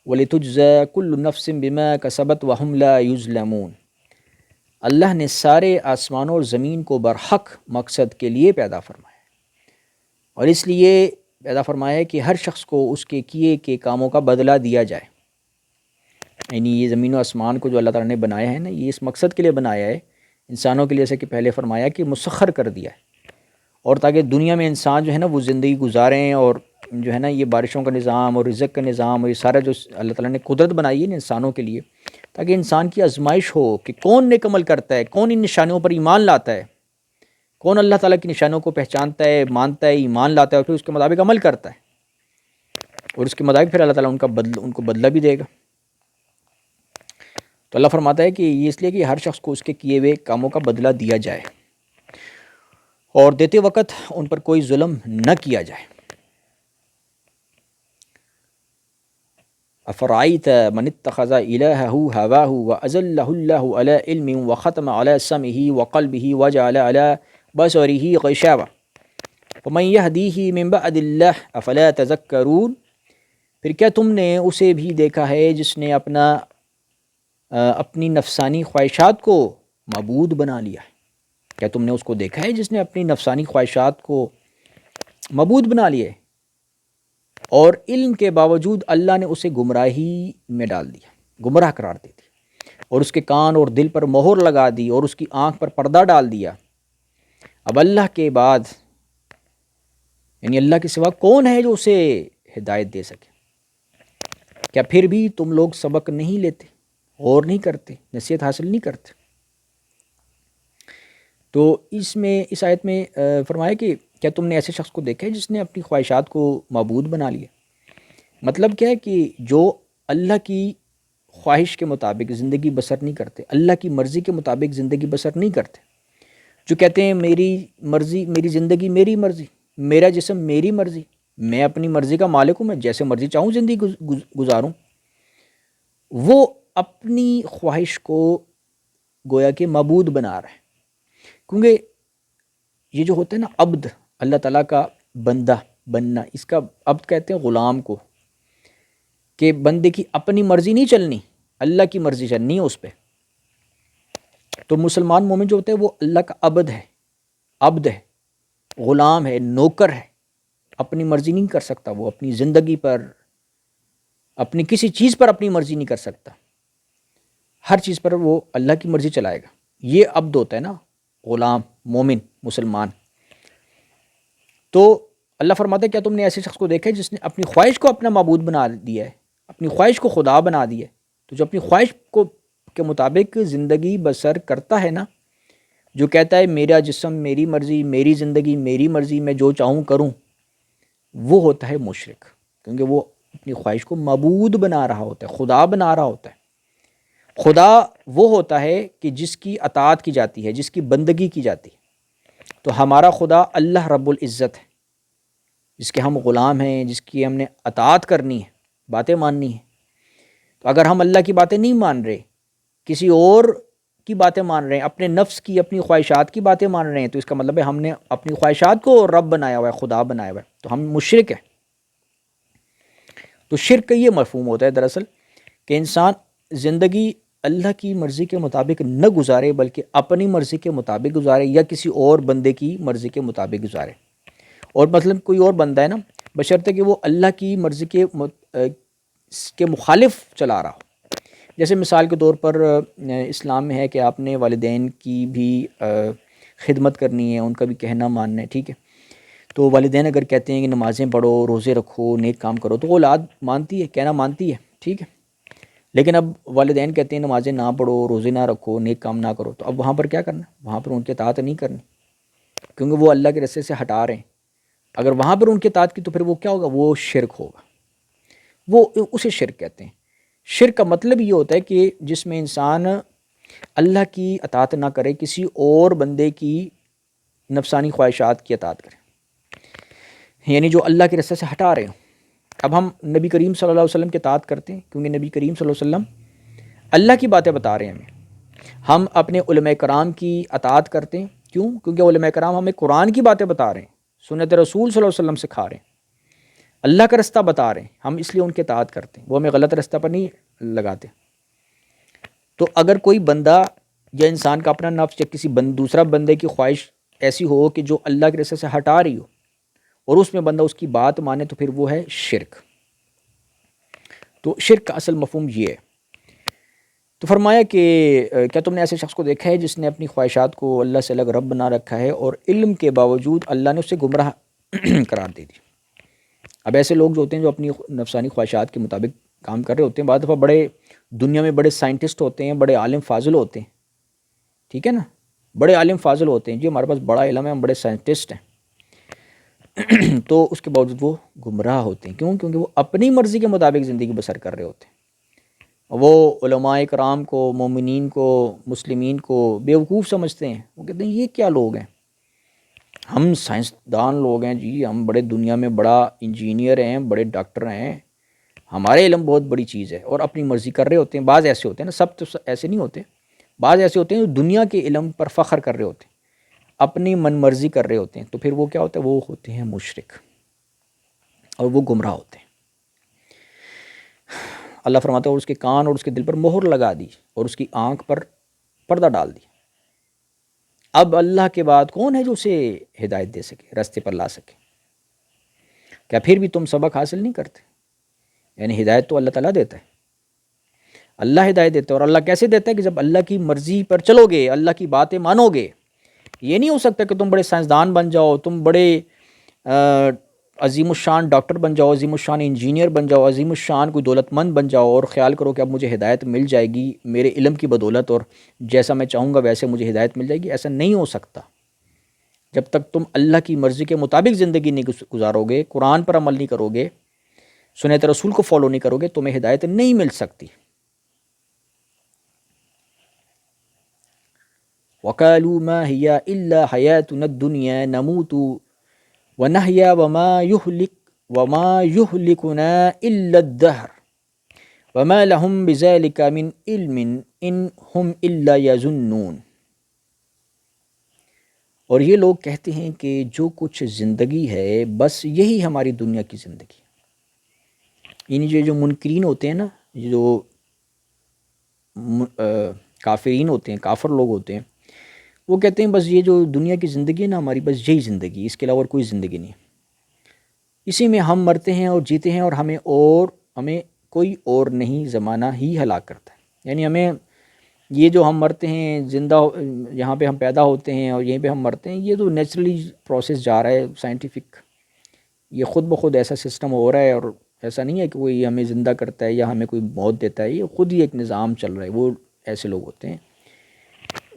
A: وَلِتُجْزَى كُلُّ نَفْسٍ بِمَا كَسَبَتْ وَهُمْ لَا يُظْلَمُونَ۔ اللہ نے سارے آسمانوں اور زمین کو برحق مقصد کے لیے پیدا فرمایا، اور اس لیے پیدا فرمایا ہے کہ ہر شخص کو اس کے کیے کے کاموں کا بدلہ دیا جائے۔ یعنی یہ زمین و آسمان کو جو اللہ تعالیٰ نے بنایا ہے نا، یہ اس مقصد کے لیے بنایا ہے، انسانوں کے لیے، جیسے کہ پہلے فرمایا کہ مسخر کر دیا ہے، اور تاکہ دنیا میں انسان جو ہے نا وہ زندگی گزاریں، اور جو ہے نا یہ بارشوں کا نظام اور رزق کا نظام اور یہ سارا جو اللہ تعالیٰ نے قدرت بنائی ہے نا انسانوں کے لیے، تاکہ انسان کی آزمائش ہو کہ کون نیک عمل کرتا ہے، کون ان نشانیوں پر ایمان لاتا ہے، کون اللہ تعالیٰ کی نشانوں کو پہچانتا ہے، مانتا ہے، ایمان لاتا ہے، اور پھر اس کے مطابق عمل کرتا ہے، اور اس کے مطابق پھر اللہ تعالیٰ ان کو بدلہ بھی دے گا۔ تو اللہ فرماتا ہے کہ یہ اس لیے کہ ہر شخص کو اس کے کیے ہوئے کاموں کا بدلہ دیا جائے، اور دیتے وقت ان پر کوئی ظلم نہ کیا جائے۔ افرائیت من اتخذ الہہ ہواہ واضلہ اللہ علی علم وختم علی سمعہ وقلبہ وجعل علی بصرہ غشاوہ ومن یہدیہ من بعد اللہ افلا تذکرون۔ پھر کیا تم نے اسے بھی دیکھا ہے جس نے اپنی نفسانی خواہشات کو معبود بنا لیا ہے؟ کیا تم نے اس کو دیکھا ہے جس نے اپنی نفسانی خواہشات کو معبود بنا لیا ہے، اور علم کے باوجود اللہ نے اسے گمراہی میں ڈال دیا، گمراہ قرار دے دی، اور اس کے کان اور دل پر مہر لگا دی، اور اس کی آنکھ پر پردہ ڈال دیا۔ اب اللہ کے بعد یعنی اللہ کے سوا کون ہے جو اسے ہدایت دے سکے؟ کیا پھر بھی تم لوگ سبق نہیں لیتے، غور نہیں کرتے، نصیحت حاصل نہیں کرتے؟ تو اس آیت میں فرمایا کہ کیا تم نے ایسے شخص کو دیکھا ہے جس نے اپنی خواہشات کو معبود بنا لیا؟ مطلب کیا ہے کہ جو اللہ کی خواہش کے مطابق زندگی بسر نہیں کرتے، اللہ کی مرضی کے مطابق زندگی بسر نہیں کرتے، جو کہتے ہیں میری مرضی، میری زندگی میری مرضی، میرا جسم میری مرضی، میں اپنی مرضی کا مالک ہوں، میں جیسے مرضی چاہوں زندگی گزاروں، وہ اپنی خواہش کو گویا کہ معبود بنا رہا ہے۔ کیونکہ یہ جو ہوتا ہے نا عبد، اللہ تعالیٰ کا بندہ بننا، اس کا عبد کہتے ہیں غلام کو، کہ بندے کی اپنی مرضی نہیں چلنی، اللہ کی مرضی چلنی ہے اس پہ۔ تو مسلمان مومن جو ہوتا ہے وہ اللہ کا عبد ہے، غلام ہے، نوکر ہے، اپنی مرضی نہیں کر سکتا، وہ اپنی زندگی پر، اپنی کسی چیز پر اپنی مرضی نہیں کر سکتا، ہر چیز پر وہ اللہ کی مرضی چلائے گا۔ یہ عبد ہوتا ہے نا، غلام، مومن، مسلمان۔ تو اللہ فرماتا ہے کیا تم نے ایسے شخص کو دیکھا ہے جس نے اپنی خواہش کو اپنا معبود بنا دیا ہے، اپنی خواہش کو خدا بنا دیا ہے؟ تو جو اپنی خواہش کے مطابق زندگی بسر کرتا ہے نا، جو کہتا ہے میرا جسم میری مرضی، میری زندگی میری مرضی، میں جو چاہوں کروں، وہ ہوتا ہے مشرک، کیونکہ وہ اپنی خواہش کو معبود بنا رہا ہوتا ہے، خدا بنا رہا ہوتا ہے۔ خدا وہ ہوتا ہے کہ جس کی اطاعت کی جاتی ہے، جس کی بندگی کی جاتی ہے۔ تو ہمارا خدا اللہ رب العزت ہے، جس کے ہم غلام ہیں، جس کی ہم نے اطاعت کرنی ہے، باتیں ماننی ہے۔ تو اگر ہم اللہ کی باتیں نہیں مان رہے، کسی اور کی باتیں مان رہے ہیں، اپنے نفس کی، اپنی خواہشات کی باتیں مان رہے ہیں، تو اس کا مطلب ہے ہم نے اپنی خواہشات کو رب بنایا ہوا ہے، خدا بنایا ہوا ہے، تو ہم مشرک ہیں۔ تو شرک کا یہ مفہوم ہوتا ہے دراصل کہ انسان زندگی اللہ کی مرضی کے مطابق نہ گزارے، بلکہ اپنی مرضی کے مطابق گزارے، یا کسی اور بندے کی مرضی کے مطابق گزارے۔ اور مطلب کوئی اور بندہ ہے نا، بشرطے کہ وہ اللہ کی مرضی کے مخالف چلا رہا ہو۔ جیسے مثال کے طور پر اسلام میں ہے کہ آپ نے والدین کی بھی خدمت کرنی ہے، ان کا بھی کہنا ماننا ہے، ٹھیک ہے۔ تو والدین اگر کہتے ہیں کہ نمازیں پڑھو، روزے رکھو، نیک کام کرو، تو وہ اولاد مانتی ہے، کہنا مانتی ہے، ٹھیک ہے۔ لیکن اب والدین کہتے ہیں نمازیں نہ پڑھو، روزے نہ رکھو، نیک کام نہ کرو، تو اب وہاں پر کیا کرنا؟ وہاں پر ان کے اطاعت نہیں کرنی، کیونکہ وہ اللہ کے رستے سے ہٹا رہے ہیں۔ اگر وہاں پر ان کے اطاعت کی تو پھر وہ کیا ہوگا؟ وہ شرک ہوگا، وہ اسے شرک کہتے ہیں۔ شرک کا مطلب یہ ہوتا ہے کہ جس میں انسان اللہ کی اطاعت نہ کرے، کسی اور بندے کی نفسانی خواہشات کی اطاعت کرے، یعنی جو اللہ کے رستے سے ہٹا رہے ہوں۔ اب ہم نبی کریم صلی اللہ علیہ وسلم کی اطاعت کرتے ہیں، کیونکہ نبی کریم صلی اللہ علیہ وسلم اللہ کی باتیں بتا رہے ہیں ہمیں۔ ہم اپنے علماء کرام کی اطاعت کرتے ہیں، کیوں؟ کیونکہ علماء کرام ہمیں قرآن کی باتیں بتا رہے ہیں، سنت رسول صلی اللہ علیہ وسلم سکھا رہے ہیں، اللہ کا رستہ بتا رہے ہیں، ہم اس لیے ان کی اطاعت کرتے ہیں، وہ ہمیں غلط رستہ پر نہیں لگاتے۔ تو اگر کوئی بندہ یا انسان کا اپنا نفس یا کسی دوسرا بندے کی خواہش ایسی ہو کہ جو اللہ کے رستے سے ہٹا رہی ہو، اور اس میں بندہ اس کی بات مانے، تو پھر وہ ہے شرک۔ تو شرک کا اصل مفہوم یہ ہے۔ تو فرمایا کہ کیا تم نے ایسے شخص کو دیکھا ہے جس نے اپنی خواہشات کو اللہ سے الگ رب بنا رکھا ہے، اور علم کے باوجود اللہ نے اسے گمراہ قرار دے دی۔ اب ایسے لوگ جو ہوتے ہیں جو اپنی نفسانی خواہشات کے مطابق کام کر رہے ہوتے ہیں، بعض دفعہ بڑے دنیا میں بڑے سائنٹسٹ ہوتے ہیں، بڑے عالم فاضل ہوتے ہیں، ٹھیک ہے نا، بڑے عالم فاضل ہوتے ہیں، جی ہمارے پاس بڑا علم ہے، ہم بڑے سائنٹسٹ ہیں، تو اس کے باوجود وہ گمراہ ہوتے ہیں۔ کیوں؟ کیونکہ وہ اپنی مرضی کے مطابق زندگی بسر کر رہے ہوتے ہیں۔ وہ علماء کرام کو، مومنین کو، مسلمین کو بیوقوف سمجھتے ہیں، وہ کہتے ہیں یہ کیا لوگ ہیں، ہم سائنسدان لوگ ہیں جی، ہم بڑے دنیا میں بڑا انجینئر ہیں، بڑے ڈاکٹر ہیں، ہمارے علم بہت بڑی چیز ہے، اور اپنی مرضی کر رہے ہوتے ہیں۔ بعض ایسے ہوتے ہیں نا، سب تو ایسے نہیں ہوتے، بعض ایسے ہوتے ہیں جو دنیا کے علم پر فخر کر رہے ہوتے ہیں، اپنی من مرضی کر رہے ہوتے ہیں، تو پھر وہ کیا ہوتا ہے؟ وہ ہوتے ہیں مشرک، اور وہ گمراہ ہوتے ہیں۔ اللہ فرماتا ہے اور اس کے کان اور اس کے دل پر مہر لگا دی، اور اس کی آنکھ پر پردہ ڈال دی۔ اب اللہ کے بعد کون ہے جو اسے ہدایت دے سکے، رستے پر لا سکے؟ کیا پھر بھی تم سبق حاصل نہیں کرتے؟ یعنی ہدایت تو اللہ تعالیٰ دیتا ہے، اللہ ہدایت دیتا ہے، اور اللہ کیسے دیتا ہے؟ کہ جب اللہ کی مرضی پر چلو گے، اللہ کی باتیں مانو گے۔ یہ نہیں ہو سکتا کہ تم بڑے سائنسدان بن جاؤ، تم بڑے عظیم الشان ڈاکٹر بن جاؤ، عظیم الشان انجینئر بن جاؤ، عظیم الشان کوئی دولت مند بن جاؤ، اور خیال کرو کہ اب مجھے ہدایت مل جائے گی میرے علم کی بدولت، اور جیسا میں چاہوں گا ویسے مجھے ہدایت مل جائے گی۔ ایسا نہیں ہو سکتا۔ جب تک تم اللہ کی مرضی کے مطابق زندگی نہیں گزارو گے، قرآن پر عمل نہیں کرو گے، سنت رسول کو فالو نہیں کرو گے، تمہیں ہدایت نہیں مل سکتی۔ وَقَالُوا مَا هِيَ إِلَّا حَيَاتُنَا الدُّنْيَا نَمُوتُ وَنَحْيَا وَمَا يُهْلِكُنَا إِلَّا الدَّهْرُ وَمَا لَهُمْ بِذَلِكَ مِنْ عِلْمٍ إِنْ هُمْ إِلَّا يَظُنُّونَ۔ اور یہ لوگ کہتے ہیں کہ جو کچھ زندگی ہے بس یہی ہماری دنیا کی زندگی ہے۔ یعنی جو منکرین ہوتے ہیں نا، جو کافرین ہوتے ہیں، کافر لوگ ہوتے ہیں، وہ کہتے ہیں بس یہ جو دنیا کی زندگی ہے نا ہماری، بس یہی زندگی، اس کے علاوہ کوئی زندگی نہیں، اسی میں ہم مرتے ہیں اور جیتے ہیں، اور ہمیں کوئی اور نہیں، زمانہ ہی ہلاک کرتا ہے۔ یعنی ہمیں یہ جو ہم مرتے ہیں، زندہ یہاں پہ ہم پیدا ہوتے ہیں اور یہیں پہ ہم مرتے ہیں، یہ تو نیچرلی پروسیس جا رہا ہے، سائنٹیفک، یہ خود بخود ایسا سسٹم ہو رہا ہے، اور ایسا نہیں ہے کہ کوئی ہمیں زندہ کرتا ہے یا ہمیں کوئی موت دیتا ہے، یہ خود ہی ایک نظام چل رہا ہے۔ وہ ایسے لوگ ہوتے ہیں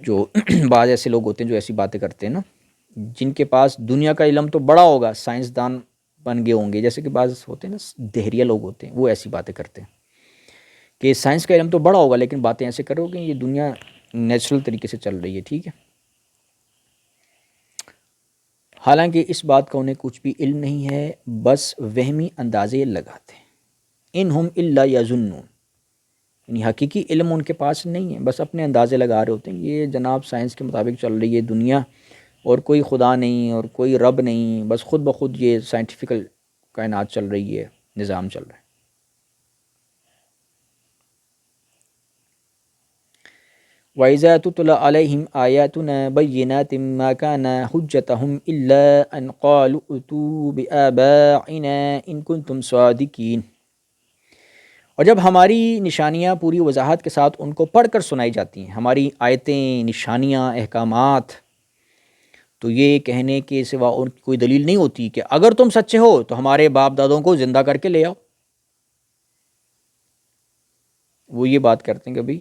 A: جو بعض ایسے لوگ ہوتے ہیں جو ایسی باتیں کرتے ہیں نا، جن کے پاس دنیا کا علم تو بڑا ہوگا، سائنسدان بن گئے ہوں گے، جیسے کہ بعض ہوتے ہیں نا دہریہ لوگ ہوتے ہیں، وہ ایسی باتیں کرتے ہیں کہ سائنس کا علم تو بڑا ہوگا لیکن باتیں ایسے کرو کہ یہ دنیا نیچرل طریقے سے چل رہی ہے، ٹھیک ہے۔ حالانکہ اس بات کا انہیں کچھ بھی علم نہیں ہے، بس وہمی اندازے لگاتے ہیں۔ انہم الا یظنون، یعنی حقیقی علم ان کے پاس نہیں ہے، بس اپنے اندازے لگا رہے ہوتے ہیں، یہ جناب سائنس کے مطابق چل رہی ہے دنیا، اور کوئی خدا نہیں اور کوئی رب نہیں، بس خود بخود یہ سائنٹیفیکل کائنات چل رہی ہے، نظام چل رہا ہے۔ وَإِذَا تُتْلَى عَلَيْهِمْ آيَاتُنَا بَيِّنَاتٍ مَا كَانَ حُجَّتُهُمْ إِلَّا أَنْ قَالُوا ائْتُوا بِآبَائِنَا إِن كُنتُمْ صَادِقِينَ۔ اور جب ہماری نشانیاں پوری وضاحت کے ساتھ ان کو پڑھ کر سنائی جاتی ہیں، ہماری آیتیں، نشانیاں، احکامات، تو یہ کہنے کے سوا اور کوئی دلیل نہیں ہوتی کہ اگر تم سچے ہو تو ہمارے باپ دادوں کو زندہ کر کے لے آؤ. وہ یہ بات کرتے ہیں کہ بھائی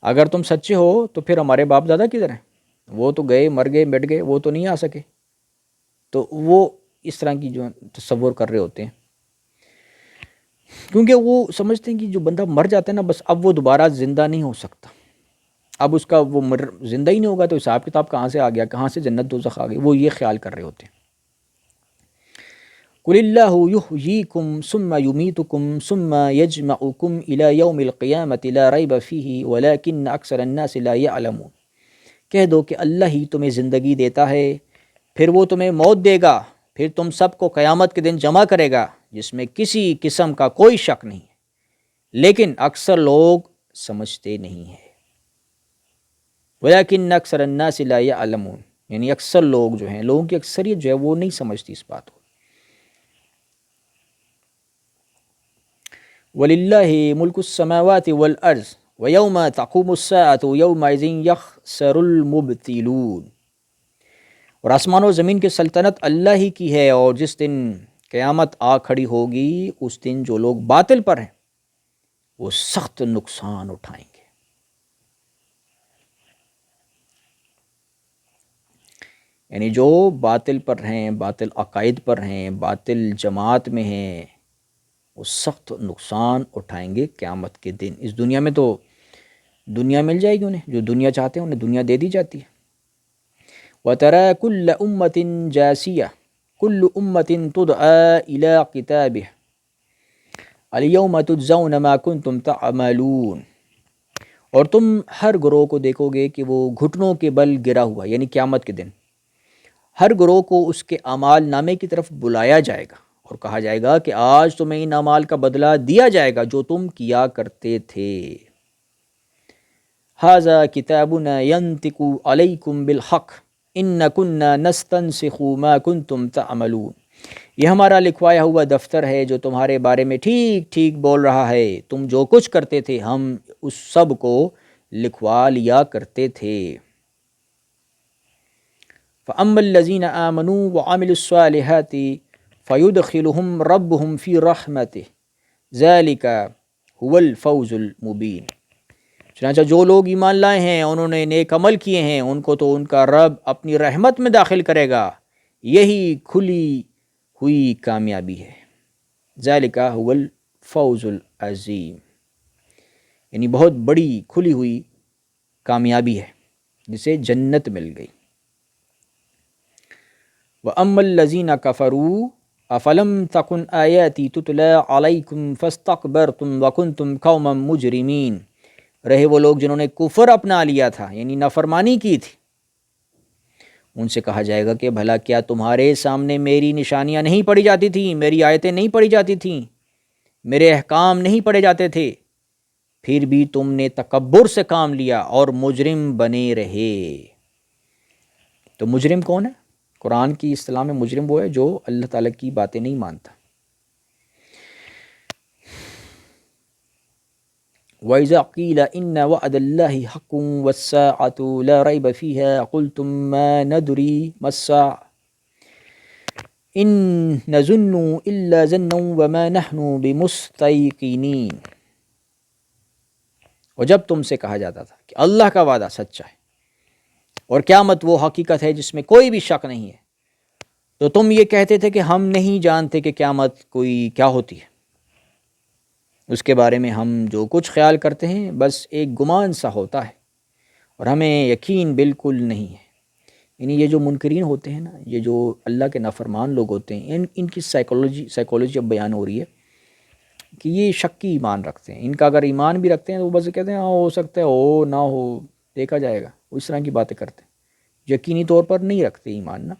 A: اگر تم سچے ہو تو پھر ہمارے باپ دادا کدھر ہیں؟ وہ تو گئے، مر گئے، مٹ گئے، وہ تو نہیں آ سکے. تو وہ اس طرح کی جو تصور کر رہے ہوتے ہیں، کیونکہ وہ سمجھتے ہیں کہ جو بندہ مر جاتا ہے نا، بس اب وہ دوبارہ زندہ نہیں ہو سکتا. اب اس کا وہ زندہ ہی نہیں ہوگا تو حساب کتاب کہاں سے آ گیا، کہاں سے جنت دوزخ آ گئی. وہ یہ خیال کر رہے ہوتے ہیں. قل اللہ یحییکم ثم یمیتکم ثم یجمعکم الی یوم القیامۃ لا ریب فیہ ولکن اکثر الناس لا یعلمون. کہہ دو کہ اللہ ہی تمہیں زندگی دیتا ہے، پھر وہ تمہیں موت دے گا، پھر تم سب کو قیامت کے دن جمع کرے گا، جس میں کسی قسم کا کوئی شک نہیں ہے، لیکن اکثر لوگ سمجھتے نہیں ہیں. ولیکن اکثر الناس لا یعلمون، یعنی اکثر لوگ جو ہیں، لوگوں کی اکثریت جو ہے وہ نہیں سمجھتی اس بات کو. وَلِلَّهِ مُلْكُ السَّمَاوَاتِ وَالْأَرْضِ وَيَوْمَ تَقُومُ السَّاعَةُ يَوْمَئِذٍ يَخْسَرُ الْمُبْطِلُونَ. اور آسمان و زمین کی سلطنت اللہ ہی کی ہے، اور جس دن قیامت آ کھڑی ہوگی اس دن جو لوگ باطل پر ہیں وہ سخت نقصان اٹھائیں گے. یعنی جو باطل پر ہیں، باطل عقائد پر ہیں، باطل جماعت میں ہیں، وہ سخت نقصان اٹھائیں گے قیامت کے دن. اس دنیا میں تو دنیا مل جائے گی انہیں، جو دنیا چاہتے ہیں انہیں دنیا دے دی جاتی ہے. وَتَرَى كُلَّ أُمَّةٍ جَاسِيَةٍ كُلُّ أُمَّةٍ تُدْعَى إِلَىٰ كِتَابِهَا الْيَوْمَ تُجْزَوْنَ مَا كُنْتُمْ تَعْمَلُونَ. اور تم ہر گروہ کو دیکھو گے کہ وہ گھٹنوں کے بل گرا ہوا، یعنی قیامت کے دن ہر گروہ کو اس کے اعمال نامے کی طرف بلایا جائے گا اور کہا جائے گا کہ آج تمہیں ان اعمال کا بدلہ دیا جائے گا جو تم کیا کرتے تھے. ھذا کتابنا ینطق علیکم بالحق ان کنا نستنسخ ما کنتم تعملون. یہ ہمارا لکھوایا ہوا دفتر ہے جو تمہارے بارے میں ٹھیک ٹھیک بول رہا ہے. تم جو کچھ کرتے تھے ہم اس سب کو لکھوا لیا کرتے تھے. فَأَمَّا الَّذِينَ آمَنُوا وَعَمِلُوا الصَّالِحَاتِ فَيُدْخِلُهُمْ رَبُّهُمْ فِي رَحْمَتِهِ ذَلِكَ هُوَ الْفَوْزُ الْمُبِينُ. چنانچہ جو لوگ ایمان لائے ہیں، انہوں نے نیک عمل کیے ہیں، ان کو تو ان کا رب اپنی رحمت میں داخل کرے گا، یہی کھلی ہوئی کامیابی ہے. ذَلِكَ هُوَ الْفَوْزُ الْعَظِيمُ، یعنی بہت بڑی کھلی ہوئی کامیابی ہے جسے جنت مل گئی. وَأَمَّا الَّذِينَ كَفَرُوا أَفَلَمْ تَكُنْ آيَاتِي تُتْلَىٰ عَلَيْكُمْ فَاسْتَكْبَرْتُمْ وَكُنْتُمْ قَوْمًا مُجْرِمِينَ. رہے وہ لوگ جنہوں نے کفر اپنا لیا تھا، یعنی نافرمانی کی تھی، ان سے کہا جائے گا کہ بھلا کیا تمہارے سامنے میری نشانیاں نہیں پڑھی جاتی تھیں، میری آیتیں نہیں پڑھی جاتی تھیں، میرے احکام نہیں پڑھے جاتے تھے، پھر بھی تم نے تکبر سے کام لیا اور مجرم بنے رہے. تو مجرم کون ہے؟ قرآن کی اصطلاح میں مجرم وہ ہے جو اللہ تعالیٰ کی باتیں نہیں مانتا. وَإِذَا قِيلَ إِنَّ وَعْدَ اللَّهِ حَقٌّ وَالسَّاعَةُ لَا رَيْبَ فِيهَا قُلْتُم مَّا نَدْرِي مَا السَّاعَةُ إِن نَّظُنُّ إِلَّا ظَنًّا وَمَا نَحْنُ بِمُسْتَيْقِنِينَ. اور جب تم سے کہا جاتا تھا کہ اللہ کا وعدہ سچا ہے اور قیامت وہ حقیقت ہے جس میں کوئی بھی شک نہیں ہے، تو تم یہ کہتے تھے کہ ہم نہیں جانتے کہ قیامت کوئی کیا ہوتی ہے، اس کے بارے میں ہم جو کچھ خیال کرتے ہیں بس ایک گمان سا ہوتا ہے اور ہمیں یقین بالکل نہیں ہے. یعنی یہ جو منکرین ہوتے ہیں نا، یہ جو اللہ کے نافرمان لوگ ہوتے ہیں، ان کی سائیکولوجی اب بیان ہو رہی ہے کہ یہ شکی ایمان رکھتے ہیں. ان کا اگر ایمان بھی رکھتے ہیں تو وہ بس کہتے ہیں ہاں ہو سکتا ہے، ہو نہ ہو دیکھا جائے گا، اس طرح کی باتیں کرتے ہیں. یقینی طور پر نہیں رکھتے ایمان نا،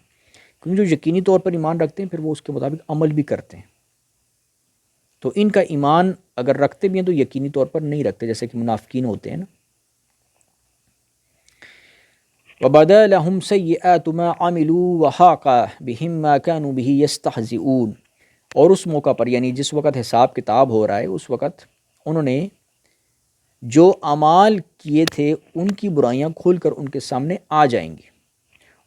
A: کیونکہ جو یقینی طور پر ایمان رکھتے ہیں پھر وہ اس کے مطابق عمل بھی کرتے ہیں. تو ان کا ایمان اگر رکھتے بھی ہیں تو یقینی طور پر نہیں رکھتے، جیسے کہ منافقین ہوتے ہیں نا. وَبَدَا لَهُمْ سَيِّئَاتُ مَا عَمِلُوا وَحَاقَ بِهِم مَّا كَانُوا بِهِ يَسْتَهْزِئُونَ. اور اس موقع پر یعنی جس وقت حساب کتاب ہو رہا ہے، اس وقت انہوں نے جو اعمال کیے تھے ان کی برائیاں کھول کر ان کے سامنے آ جائیں گی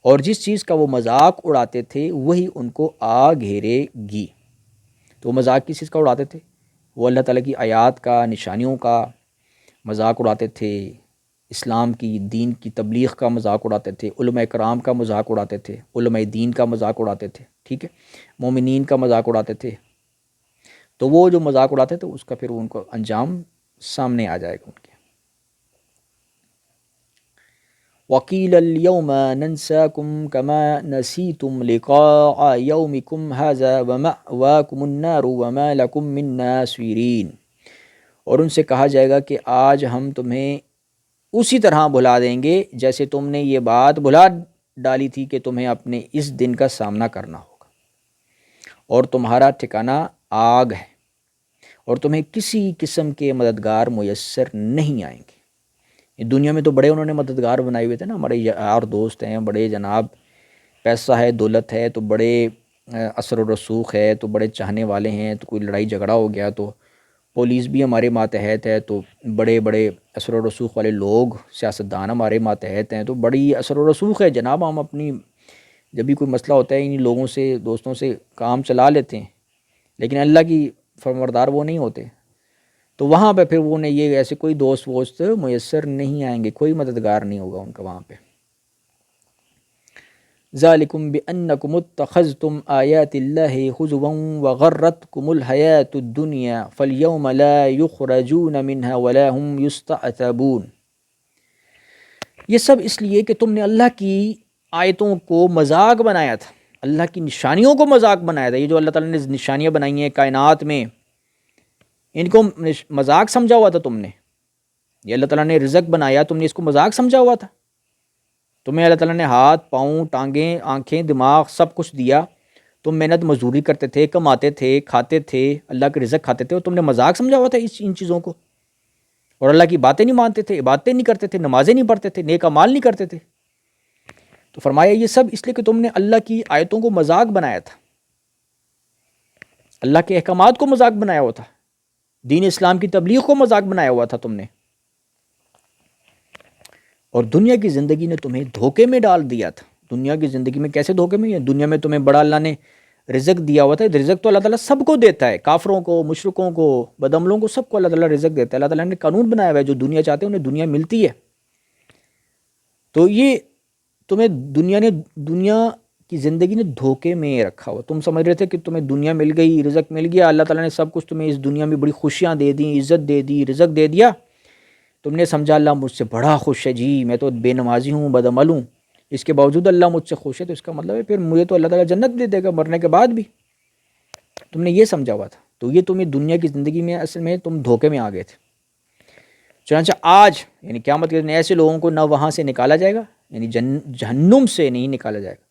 A: اور جس چیز کا وہ مذاق اڑاتے تھے وہی ان کو آ گھیرے گی۔ تو وہ مذاق کس چیز کا اڑاتے تھے؟ وہ اللہ تعالیٰ کی آیات کا، نشانیوں کا مذاق اڑاتے تھے، اسلام کی دین کی تبلیغ کا مذاق اڑاتے تھے، علماء کرام کا مذاق اڑاتے تھے، علماء دین کا مذاق اڑاتے تھے، ٹھیک ہے، مومنین کا مذاق اڑاتے تھے۔ تو وہ جو مذاق اڑاتے تھے اس کا پھر ان کو انجام سامنے آ جائے گا ان کے۔ وَقِيلَ الْيَوْمَ نَنْسَاكُمْ كَمَا نَسِيتُمْ لِقَاءَ يَوْمِكُمْ هَذَا وَمَأْوَاكُمُ النَّارُ وَمَا لَكُمْ مِن نَاصِرِينَ، اور ان سے کہا جائے گا کہ آج ہم تمہیں اسی طرح بھلا دیں گے جیسے تم نے یہ بات بھلا ڈالی تھی کہ تمہیں اپنے اس دن کا سامنا کرنا ہوگا، اور تمہارا ٹھکانہ آگ ہے، اور تمہیں کسی قسم کے مددگار میسر نہیں آئیں گے۔ دنیا میں تو بڑے انہوں نے مددگار بنائے ہوئے تھے نا، ہمارے یار دوست ہیں، بڑے جناب پیسہ ہے، دولت ہے تو بڑے اثر و رسوخ ہے تو بڑے چاہنے والے ہیں، تو کوئی لڑائی جھگڑا ہو گیا تو پولیس بھی ہمارے ماتحت ہے، تو بڑے بڑے اثر و رسوخ والے لوگ سیاستدان ہمارے ماتحت ہیں، تو بڑی اثر و رسوخ ہے جناب، ہم اپنی جب بھی کوئی مسئلہ ہوتا ہے انہی لوگوں سے، دوستوں سے کام چلا لیتے ہیں، لیکن اللہ کی فرمانبردار وہ نہیں ہوتے، تو وہاں پہ پھر وہ نے یہ ایسے کوئی دوست ووست میسر نہیں آئیں گے، کوئی مددگار نہیں ہوگا ان کا وہاں پہ۔ ذالکم بانکم اتخذتم آیات اللہ ہزوا وغرتکم الحیاۃ الدنیا فالیوم لا یخرجون منها ولا هم یستعتبون، یہ سب اس لیے کہ تم نے اللہ کی آیتوں کو مذاق بنایا تھا، اللہ کی نشانیوں کو مذاق بنایا تھا۔ یہ جو اللہ تعالیٰ نے نشانیاں بنائی ہیں کائنات میں، ان کو مذاق سمجھا ہوا تھا تم نے۔ یہ اللہ تعالیٰ نے رزق بنایا، تم نے اس کو مذاق سمجھا ہوا تھا۔ تمہیں اللہ تعالیٰ نے ہاتھ، پاؤں، ٹانگیں، آنکھیں، دماغ سب کچھ دیا، تم محنت مزدوری کرتے تھے، کماتے تھے، کھاتے تھے، اللہ کے رزق کھاتے تھے، اور تم نے مذاق سمجھا ہوا تھا ان چیزوں کو، اور اللہ کی باتیں نہیں مانتے تھے، عبادتیں نہیں کرتے تھے، نمازیں نہیں پڑھتے تھے، نیک اعمال نہیں کرتے تھے۔ تو فرمایا یہ سب اس لیے کہ تم نے اللہ کی آیتوں کو مذاق بنایا تھا، اللہ کے احکامات کو مذاق بنایا ہوا تھا، دین اسلام کی تبلیغ کو مذاق بنایا ہوا تھا تم نے، اور دنیا کی زندگی نے تمہیں دھوکے میں ڈال دیا تھا۔ دنیا کی زندگی میں کیسے دھوکے میں؟ دنیا میں تمہیں بڑا اللہ نے رزق دیا ہوا تھا، رزق تو اللہ تعالیٰ سب کو دیتا ہے، کافروں کو، مشرکوں کو، بدعملوں کو، سب کو اللہ تعالیٰ رزق دیتا ہے۔ اللہ تعالیٰ نے قانون بنایا ہوا ہے، جو دنیا چاہتے ہیں انہیں دنیا ملتی ہے۔ تو یہ تمہیں دنیا کی زندگی نے دھوکے میں رکھا ہوا، تم سمجھ رہے تھے کہ تمہیں دنیا مل گئی، رزق مل گیا، اللہ تعالیٰ نے سب کچھ تمہیں اس دنیا میں بڑی خوشیاں دے دیں، عزت دے دی، رزق دے دیا، تم نے سمجھا اللہ مجھ سے بڑا خوش ہے، جی میں تو بے نمازی ہوں، بدعمل ہوں، اس کے باوجود اللہ مجھ سے خوش ہے، تو اس کا مطلب ہے پھر مجھے تو اللہ تعالیٰ جنت دے دے گا مرنے کے بعد بھی، تم نے یہ سمجھا ہوا تھا۔ تو یہ تمہیں دنیا کی زندگی میں اصل میں تم دھوکے میں آ گئے تھے۔ چنانچہ آج یعنی قیامت کے دن ایسے لوگوں کو نہ وہاں سے نکالا جائے گا، یعنی جہنم سے نہیں نکالا جائے گا،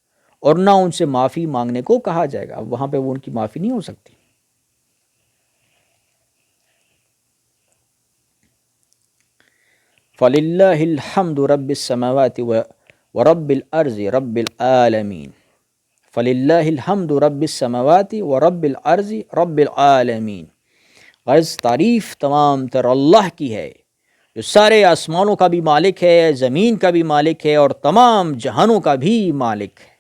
A: اور نہ ان سے معافی مانگنے کو کہا جائے گا، اب وہاں پہ وہ ان کی معافی نہیں ہو سکتی۔ فَلِلَّهِ الْحَمْدُ رَبِّ السَّمَاوَاتِ وَرَبِّ الْأَرْضِ رَبِّ الْعَالَمِينَ، فَلِلَّهِ الْحَمْدُ رَبِّ السَّمَاوَاتِ وَرَبِّ الْأَرْضِ رَبِّ الْعَالَمِينَ، غرض تعریف تمام تر اللہ کی ہے جو سارے آسمانوں کا بھی مالک ہے، زمین کا بھی مالک ہے، اور تمام جہانوں کا بھی مالک ہے۔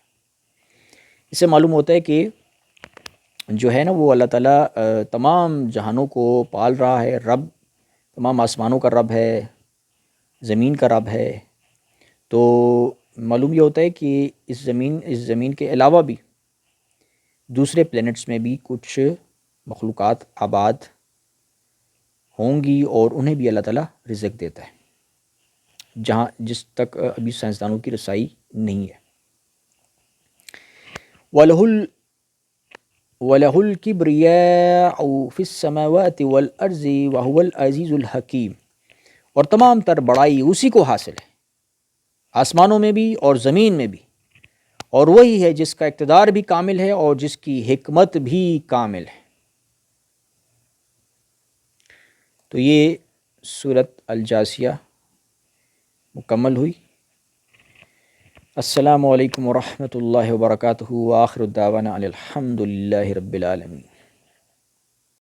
A: اس سے معلوم ہوتا ہے کہ جو ہے نا وہ اللہ تعالیٰ تمام جہانوں کو پال رہا ہے، رب تمام آسمانوں کا رب ہے، زمین کا رب ہے۔ تو معلوم یہ ہوتا ہے کہ اس زمین کے علاوہ بھی دوسرے پلینٹس میں بھی کچھ مخلوقات آباد ہوں گی، اور انہیں بھی اللہ تعالیٰ رزق دیتا ہے، جس تک ابھی سائنسدانوں کی رسائی نہیں ہے۔ وَلَهُ الْكِبْرِيَاءُ فِي السَّمَاوَاتِ وَالْأَرْضِ وَهُوَ الْعَزِيزُ الْحَكِيمُ، اور تمام تر بڑائی اسی کو حاصل ہے، آسمانوں میں بھی اور زمین میں بھی، اور وہی ہے جس کا اقتدار بھی کامل ہے اور جس کی حکمت بھی کامل ہے۔ تو یہ سورۃ الجاثیہ مکمل ہوئی۔ السلام علیکم ورحمۃ اللہ وبرکاتہ، وآخر دعوانا الحمد للہ رب العالمین۔